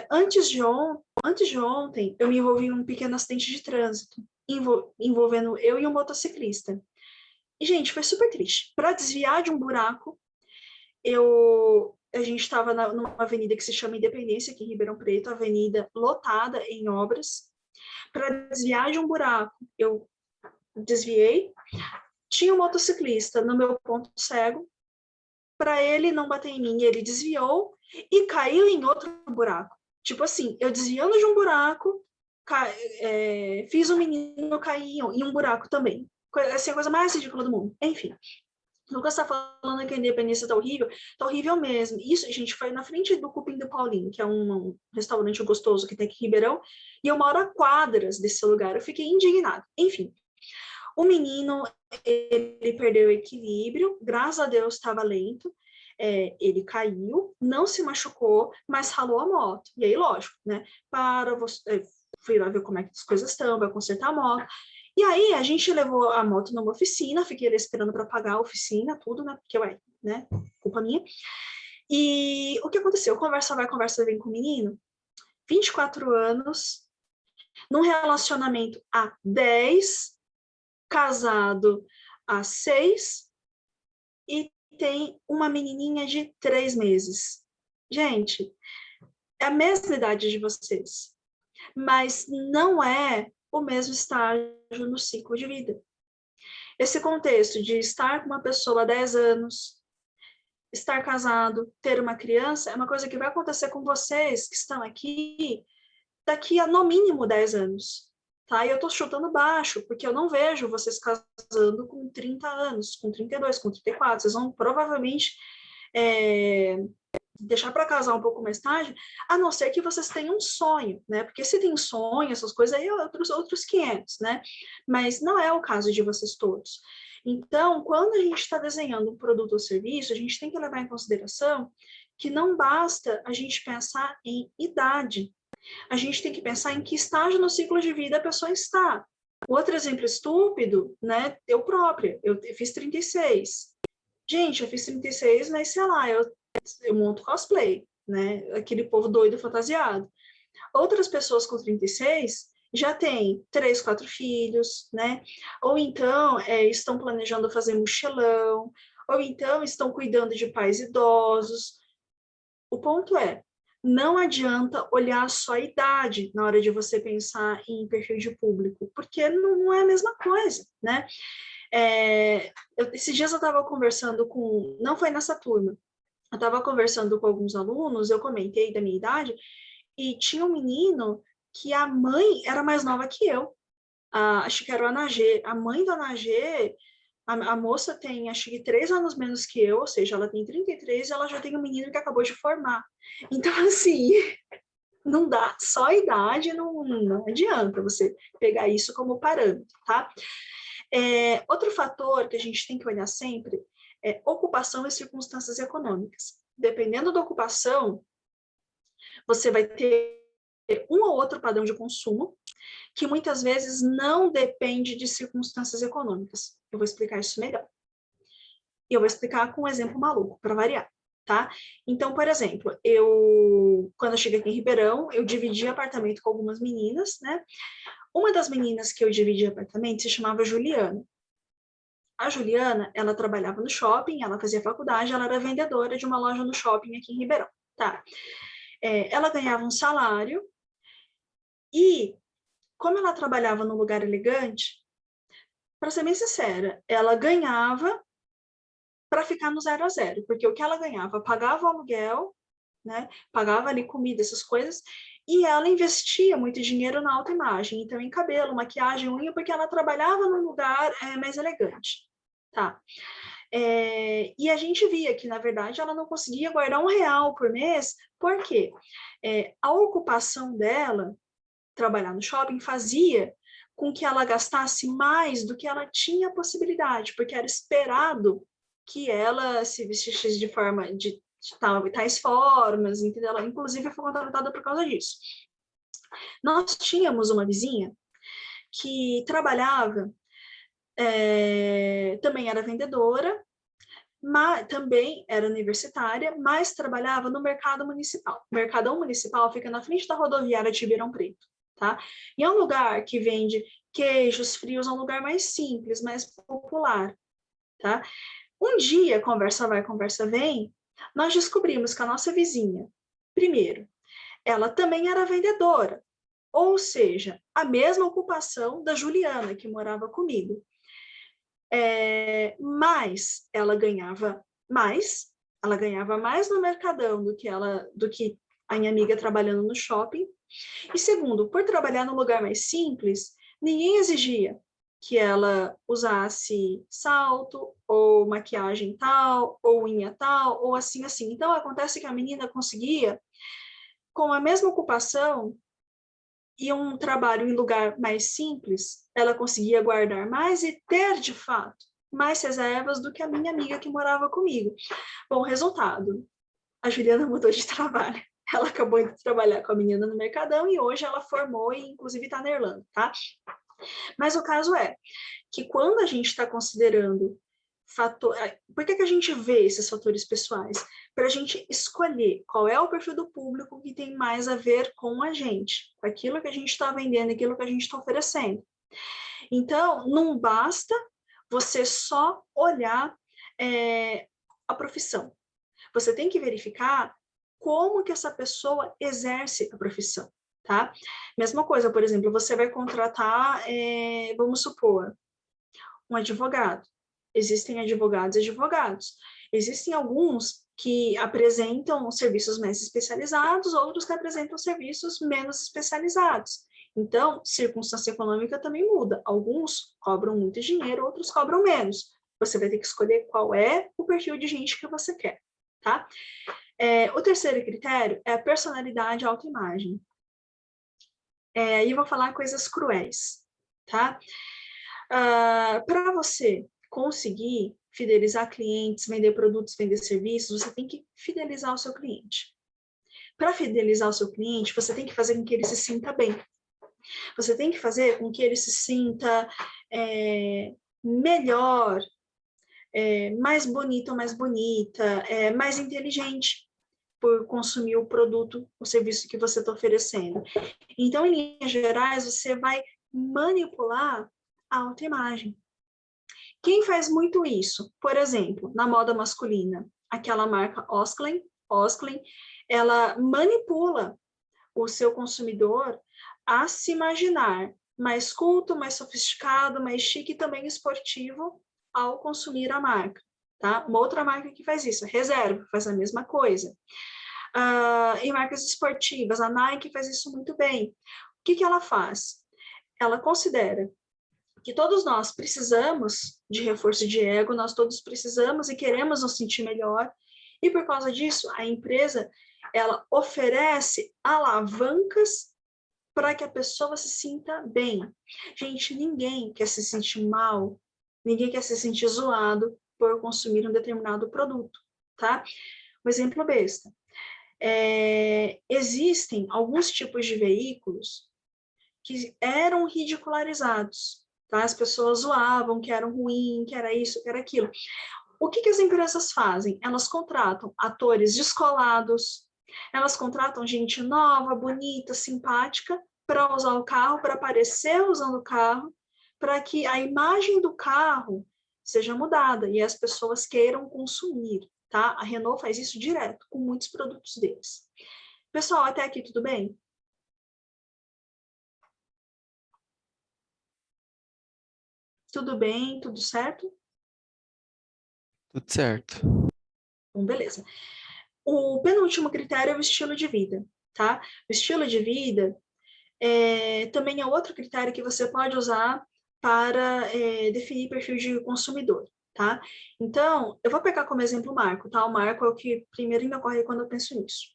Antes de ontem, eu me envolvi em um pequeno acidente de trânsito, envolvendo eu e um motociclista. E, gente, foi super triste. Para desviar de um buraco, a gente estava numa avenida que se chama Independência, aqui em Ribeirão Preto, avenida lotada em obras. Para desviar de um buraco, eu desviei. Tinha um motociclista no meu ponto cego. Para ele não bater em mim, ele desviou e caiu em outro buraco. Tipo assim, eu desviando de um buraco, fiz um menino cair em um buraco também. Essa é a coisa mais ridícula do mundo. Enfim, o Lucas está falando que a Independência tá horrível mesmo. Isso, gente, foi na frente do Cupim do Paulinho, que é um restaurante gostoso que tem aqui em Ribeirão, e eu moro a quadras desse lugar. Eu fiquei indignada. Enfim, o menino, ele perdeu o equilíbrio, graças a Deus estava lento, ele caiu, não se machucou, mas ralou a moto. E aí, lógico, né? Fui lá ver como é que as coisas estão, vai consertar a moto. E aí, a gente levou a moto numa oficina, fiquei ali esperando para pagar a oficina, tudo, né? Porque, né? Culpa minha. E o que aconteceu? Conversa vai, conversa vem com o menino, 24 anos, num relacionamento há 10, casado há 6 e tem uma menininha de 3 meses. Gente, é a mesma idade de vocês, mas não é o mesmo estágio no ciclo de vida. Esse contexto de estar com uma pessoa há 10 anos, estar casado, ter uma criança, é uma coisa que vai acontecer com vocês que estão aqui daqui a, no mínimo, 10 anos. Tá? E eu estou chutando baixo, porque eu não vejo vocês casando com 30 anos, com 32, com 34. Vocês vão provavelmente deixar para casar um pouco mais tarde, a não ser que vocês tenham um sonho, né? Porque se tem sonho, essas coisas aí, outros 500, né? Mas não é o caso de vocês todos. Então, quando a gente está desenhando um produto ou serviço, a gente tem que levar em consideração que não basta a gente pensar em idade. A gente tem que pensar em que estágio no ciclo de vida a pessoa está. Outro exemplo estúpido, né? Eu própria, eu fiz 36. Gente, eu fiz 36, mas sei lá, eu monto cosplay, né? Aquele povo doido fantasiado. Outras pessoas com 36 já têm 3, 4 filhos, né? Ou então estão planejando fazer mochilão, ou então estão cuidando de pais idosos. O ponto é, não adianta olhar só a idade na hora de você pensar em perfil de público, porque não é a mesma coisa, né? Esses dias eu estava conversando com, não foi nessa turma, eu estava conversando com alguns alunos, eu comentei da minha idade, e tinha um menino que a mãe era mais nova que eu. Acho que era o Anagê. A mãe do Anagê, a moça tem, acho que 3 anos menos que eu, ou seja, ela tem 33 e ela já tem um menino que acabou de formar. Então, assim, não dá, só a idade não adianta você pegar isso como parâmetro, tá? Outro fator que a gente tem que olhar sempre é ocupação e circunstâncias econômicas. Dependendo da ocupação, você vai ter um ou outro padrão de consumo que muitas vezes não depende de circunstâncias econômicas. Eu vou explicar isso melhor. E eu vou explicar com um exemplo maluco, para variar, tá? Então, por exemplo, quando eu cheguei aqui em Ribeirão, eu dividi apartamento com algumas meninas, né? Uma das meninas que eu dividi apartamento se chamava Juliana. A Juliana, ela trabalhava no shopping, ela fazia faculdade, ela era vendedora de uma loja no shopping aqui em Ribeirão, tá? Ela ganhava um salário e, como ela trabalhava num lugar elegante, para ser bem sincera, ela ganhava para ficar no 0 a 0, porque o que ela ganhava pagava o aluguel, né? Pagava ali comida, essas coisas, e ela investia muito dinheiro na autoimagem, então em cabelo, maquiagem, unha, porque ela trabalhava num lugar mais elegante, tá? E a gente via que, na verdade, ela não conseguia guardar R$1 por mês, porque a ocupação dela, trabalhar no shopping, fazia com que ela gastasse mais do que ela tinha possibilidade, porque era esperado que ela se vestisse de forma de tais formas, entendeu? Ela, inclusive, foi contratada por causa disso. Nós tínhamos uma vizinha que trabalhava, também era vendedora, mas também era universitária, mas trabalhava no mercado municipal. O Mercadão Municipal fica na frente da rodoviária de Ribeirão Preto, tá? E é um lugar que vende queijos frios, é um lugar mais simples, mais popular, tá? Um dia, conversa vai, conversa vem, nós descobrimos que a nossa vizinha, primeiro, ela também era vendedora, ou seja, a mesma ocupação da Juliana, que morava comigo. Mas ela ganhava mais no Mercadão do que a minha amiga trabalhando no shopping. E segundo, por trabalhar num lugar mais simples, ninguém exigia que ela usasse salto, ou maquiagem tal, ou unha tal, ou assim. Então, acontece que a menina conseguia, com a mesma ocupação e um trabalho em lugar mais simples, ela conseguia guardar mais e ter, de fato, mais reservas do que a minha amiga que morava comigo. Bom, resultado, a Juliana mudou de trabalho. Ela acabou de trabalhar com a menina no Mercadão e hoje ela formou e, inclusive, está na Irlanda, tá? Mas o caso é que quando a gente está considerando fator... Por que a gente vê esses fatores pessoais? Para a gente escolher qual é o perfil do público que tem mais a ver com a gente, com aquilo que a gente está vendendo, aquilo que a gente está oferecendo. Então, não basta você só olhar a profissão. Você tem que verificar como que essa pessoa exerce a profissão, tá? Mesma coisa, por exemplo, você vai contratar, vamos supor, um advogado. Existem advogados e advogados. Existem alguns que apresentam serviços mais especializados, outros que apresentam serviços menos especializados. Então, circunstância econômica também muda. Alguns cobram muito dinheiro, outros cobram menos. Você vai ter que escolher qual é o perfil de gente que você quer, tá? O terceiro critério é a personalidade e autoimagem. Aí eu vou falar coisas cruéis, tá? Para você conseguir fidelizar clientes, vender produtos, vender serviços, você tem que fidelizar o seu cliente. Para fidelizar o seu cliente, você tem que fazer com que ele se sinta bem. Você tem que fazer com que ele se sinta melhor, mais bonito ou mais bonita, mais inteligente por consumir o produto, o serviço que você está oferecendo. Então, em linhas gerais, você vai manipular a autoimagem. Quem faz muito isso? Por exemplo, na moda masculina, aquela marca Osklen, ela manipula o seu consumidor a se imaginar mais culto, mais sofisticado, mais chique e também esportivo ao consumir a marca. Tá? Uma outra marca que faz isso, a Reserva, faz a mesma coisa. Em marcas esportivas, a Nike faz isso muito bem. O que ela faz? Ela considera que todos nós precisamos de reforço de ego, nós todos precisamos e queremos nos sentir melhor, e por causa disso, a empresa, ela oferece alavancas para que a pessoa se sinta bem. Gente, ninguém quer se sentir mal, ninguém quer se sentir zoado por consumir um determinado produto, tá? Um exemplo besta. Existem alguns tipos de veículos que eram ridicularizados, tá? As pessoas zoavam que eram ruim, que era isso, que era aquilo. O que as empresas fazem? Elas contratam atores descolados, elas contratam gente nova, bonita, simpática, para usar o carro, para aparecer usando o carro, para que a imagem do carro seja mudada e as pessoas queiram consumir, tá? A Renault faz isso direto com muitos produtos deles. Pessoal, até aqui tudo bem? Tudo bem? Tudo certo? Tudo certo. Bom, beleza. O penúltimo critério é o estilo de vida, tá? O estilo de vida também é outro critério que você pode usar para definir perfil de consumidor, tá? Então, eu vou pegar como exemplo o Marco, tá? O Marco é o que primeiro me ocorre quando eu penso nisso.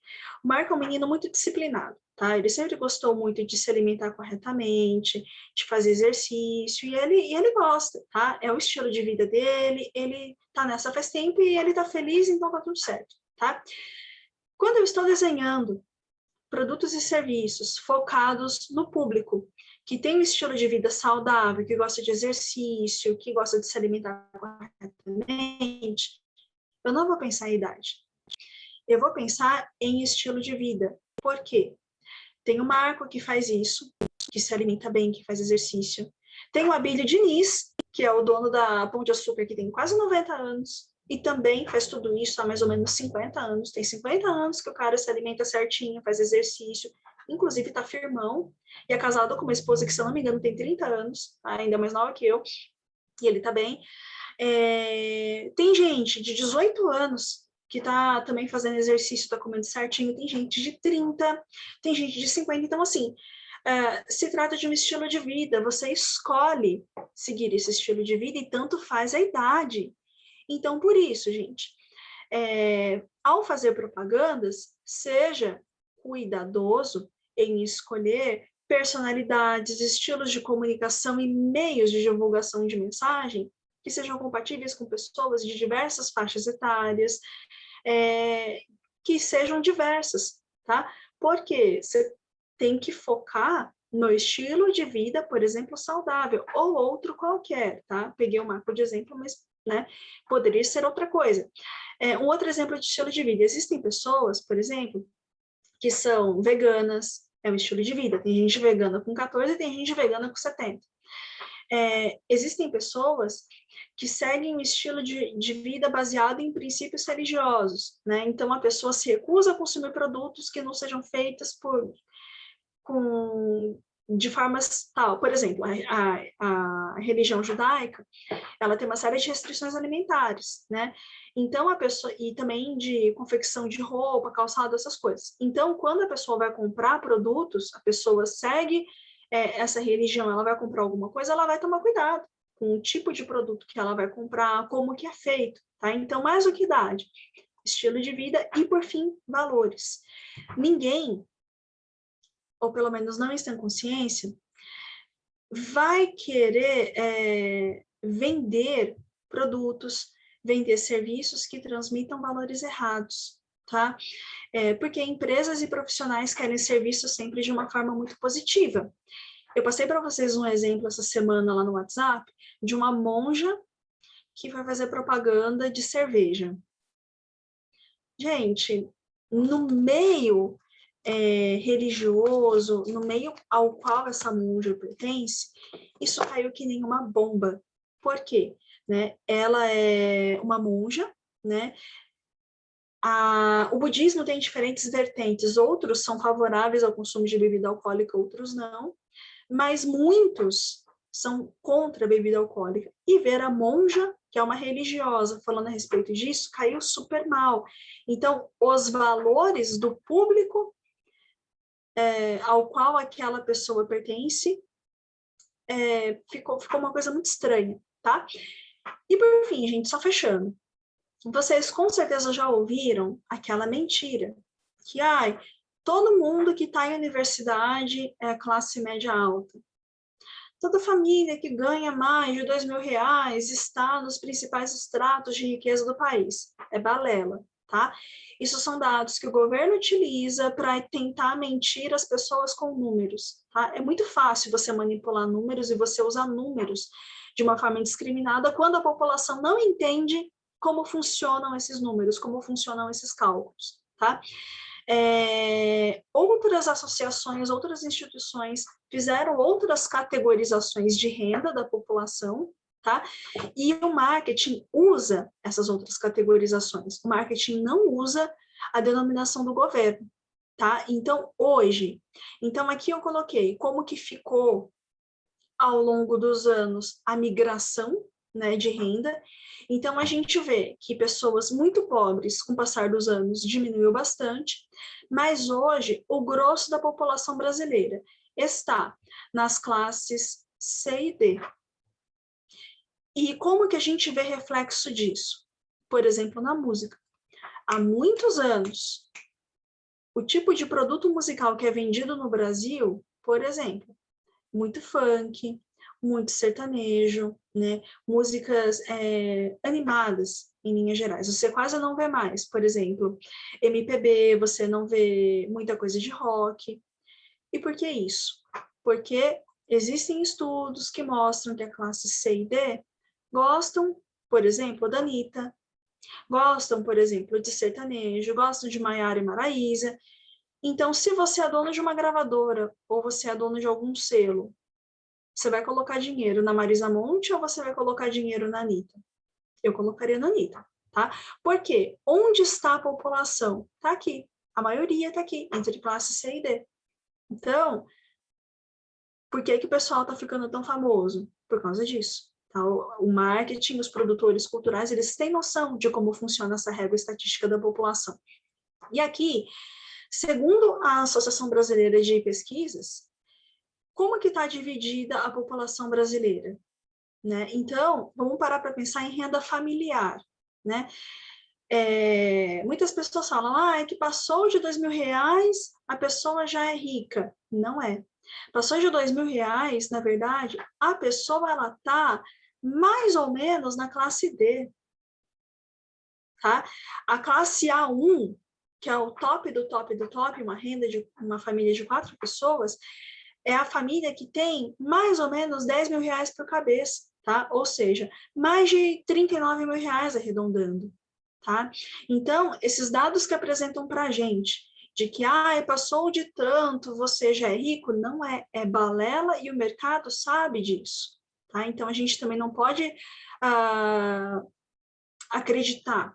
O Marco é um menino muito disciplinado, tá? Ele sempre gostou muito de se alimentar corretamente, de fazer exercício, e ele gosta, tá? É o estilo de vida dele, ele tá nessa faz tempo e ele tá feliz, então tá tudo certo, tá? Quando eu estou desenhando produtos e serviços focados no público, que tem um estilo de vida saudável, que gosta de exercício, que gosta de se alimentar corretamente, eu não vou pensar em idade. Eu vou pensar em estilo de vida. Por quê? Tem o Marco que faz isso, que se alimenta bem, que faz exercício. Tem o Abílio Diniz, que é o dono da Pão de Açúcar, que tem quase 90 anos, e também faz tudo isso há mais ou menos 50 anos. Tem 50 anos que o cara se alimenta certinho, faz exercício, inclusive tá firmão, e é casado com uma esposa que, se eu não me engano, tem 30 anos, ainda mais nova que eu, e ele tá bem. Tem gente de 18 anos que tá também fazendo exercício, tá comendo certinho, tem gente de 30, tem gente de 50, então assim, se trata de um estilo de vida, você escolhe seguir esse estilo de vida e tanto faz a idade. Então, por isso, gente, ao fazer propagandas, seja cuidadoso em escolher personalidades, estilos de comunicação e meios de divulgação de mensagem que sejam compatíveis com pessoas de diversas faixas etárias, que sejam diversas, tá? Porque você tem que focar no estilo de vida, por exemplo, saudável, ou outro qualquer, tá? Peguei o Marco de exemplo, mas poderia ser outra coisa. Um outro exemplo de estilo de vida. Existem pessoas, por exemplo, que são veganas, é um estilo de vida. Tem gente vegana com 14 e tem gente vegana com 70. Existem pessoas que seguem um estilo de vida baseado em princípios religiosos, né? Então, a pessoa se recusa a consumir produtos que não sejam feitos de formas tal. Por exemplo, a religião judaica, ela tem uma série de restrições alimentares, né? Então, a pessoa, e também de confecção de roupa, calçado, essas coisas. Então, quando a pessoa vai comprar produtos, a pessoa segue essa religião, ela vai comprar alguma coisa, ela vai tomar cuidado com o tipo de produto que ela vai comprar, como que é feito, tá? Então, mais do que idade, estilo de vida e, por fim, valores. Ninguém, ou pelo menos não está em consciência, vai querer vender produtos, vender serviços que transmitam valores errados, tá? Porque empresas e profissionais querem ser vistos sempre de uma forma muito positiva. Eu passei para vocês um exemplo essa semana lá no WhatsApp de uma monja que vai fazer propaganda de cerveja. Gente, no meio religioso, no meio ao qual essa monja pertence, isso caiu que nem uma bomba. Por quê? Né? Ela é uma monja, né? O budismo tem diferentes vertentes, outros são favoráveis ao consumo de bebida alcoólica, outros não, mas muitos são contra a bebida alcoólica. E ver a monja, que é uma religiosa, falando a respeito disso, caiu super mal. Então, os valores do público ao qual aquela pessoa pertence ficou uma coisa muito estranha, tá? E por fim, gente, só fechando. Vocês com certeza já ouviram aquela mentira que, todo mundo que está em universidade é classe média alta. Toda família que ganha mais de R$2.000 está nos principais estratos de riqueza do país. É balela, tá? Isso são dados que o governo utiliza para tentar mentir as pessoas com números, tá? É muito fácil você manipular números e você usar números de uma forma indiscriminada quando a população não entende como funcionam esses números, como funcionam esses cálculos, tá? Outras associações, outras instituições fizeram outras categorizações de renda da população, tá? E o marketing usa essas outras categorizações. O marketing não usa a denominação do governo, tá? Então, aqui eu coloquei como que ficou ao longo dos anos a migração, né, de renda. Então, a gente vê que pessoas muito pobres, com o passar dos anos, diminuiu bastante, mas hoje o grosso da população brasileira está nas classes C e D. E como que a gente vê reflexo disso? Por exemplo, na música. Há muitos anos, o tipo de produto musical que é vendido no Brasil, por exemplo, muito funk, muito sertanejo, né? Músicas animadas, em linhas gerais. Você quase não vê mais, por exemplo, MPB, você não vê muita coisa de rock. E por que isso? Porque existem estudos que mostram que a classe C e D gostam, por exemplo, da Anitta, gostam, por exemplo, de sertanejo, gostam de Maiara e Maraíza. Então, se você é dono de uma gravadora ou você é dono de algum selo, você vai colocar dinheiro na Marisa Monte ou você vai colocar dinheiro na Anitta? Eu colocaria na Anitta, tá? Por quê? Onde está a população? Está aqui. A maioria está aqui, entre classe C e D. Então, por que o pessoal está ficando tão famoso? Por causa disso. Tá? O marketing, os produtores culturais, eles têm noção de como funciona essa régua estatística da população. E aqui, segundo a Associação Brasileira de Pesquisas, como que está dividida a população brasileira? Né? Então, vamos parar para pensar em renda familiar. Né? Muitas pessoas falam, é que passou de R$2.000, a pessoa já é rica. Não é. Passou de R$2.000, na verdade, a pessoa ela está mais ou menos na classe D. Tá? A classe A1, que é o top do top do top, uma renda de uma família de 4 pessoas, é a família que tem mais ou menos R$10.000 por cabeça, tá? Ou seja, mais de R$39.000 arredondando, tá? Então, esses dados que apresentam para a gente, de que, passou de tanto, você já é rico, não é balela e o mercado sabe disso, tá? Então, a gente também não pode acreditar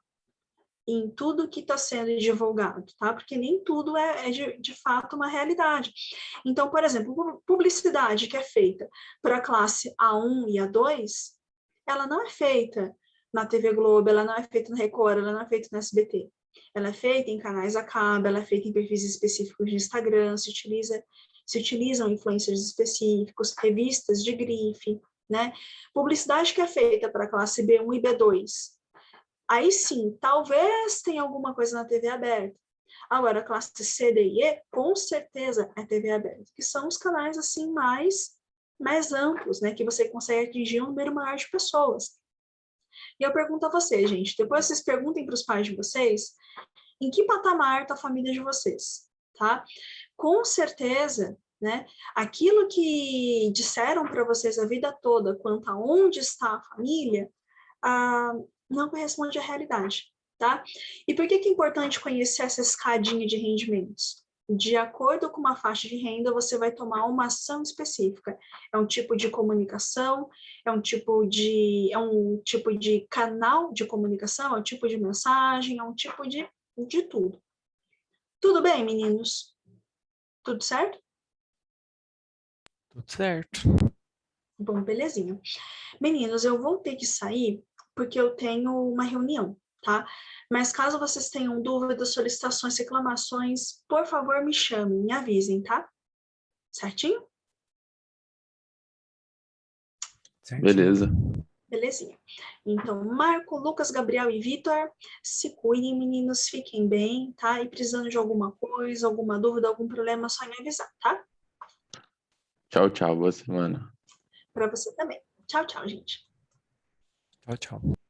em tudo que está sendo divulgado, tá? Porque nem tudo é de fato uma realidade. Então, por exemplo, publicidade que é feita para a classe A1 e A2, ela não é feita na TV Globo, ela não é feita na Record, ela não é feita no SBT. Ela é feita em canais a cabo, ela é feita em perfis específicos de Instagram, se utilizam influencers específicos, revistas de grife, né? Publicidade que é feita para a classe B1 e B2, aí sim, talvez tenha alguma coisa na TV aberta. Agora, a classe C, D e E, com certeza é TV aberta, que são os canais assim mais amplos, né, que você consegue atingir um número maior de pessoas. E eu pergunto a vocês, gente, depois vocês perguntem para os pais de vocês em que patamar está a família de vocês, tá? Com certeza, né, aquilo que disseram para vocês a vida toda quanto a onde está a família, não corresponde à realidade, tá? E por que é importante conhecer essa escadinha de rendimentos? De acordo com uma faixa de renda, você vai tomar uma ação específica. É um tipo de comunicação, é um tipo de canal de comunicação, é um tipo de mensagem, é um tipo de tudo. Tudo bem, meninos? Tudo certo? Tudo certo. Bom, belezinha. Meninos, eu vou ter que sair porque eu tenho uma reunião, tá? Mas caso vocês tenham dúvidas, solicitações, reclamações, por favor, me chamem, me avisem, tá? Certinho? Certinho. Beleza. Belezinha. Então, Marco, Lucas, Gabriel e Vitor, se cuidem, meninos, fiquem bem, tá? E precisando de alguma coisa, alguma dúvida, algum problema, é só me avisar, tá? Tchau, tchau. Boa semana. Para você também. Tchau, tchau, gente. Tchau, tchau.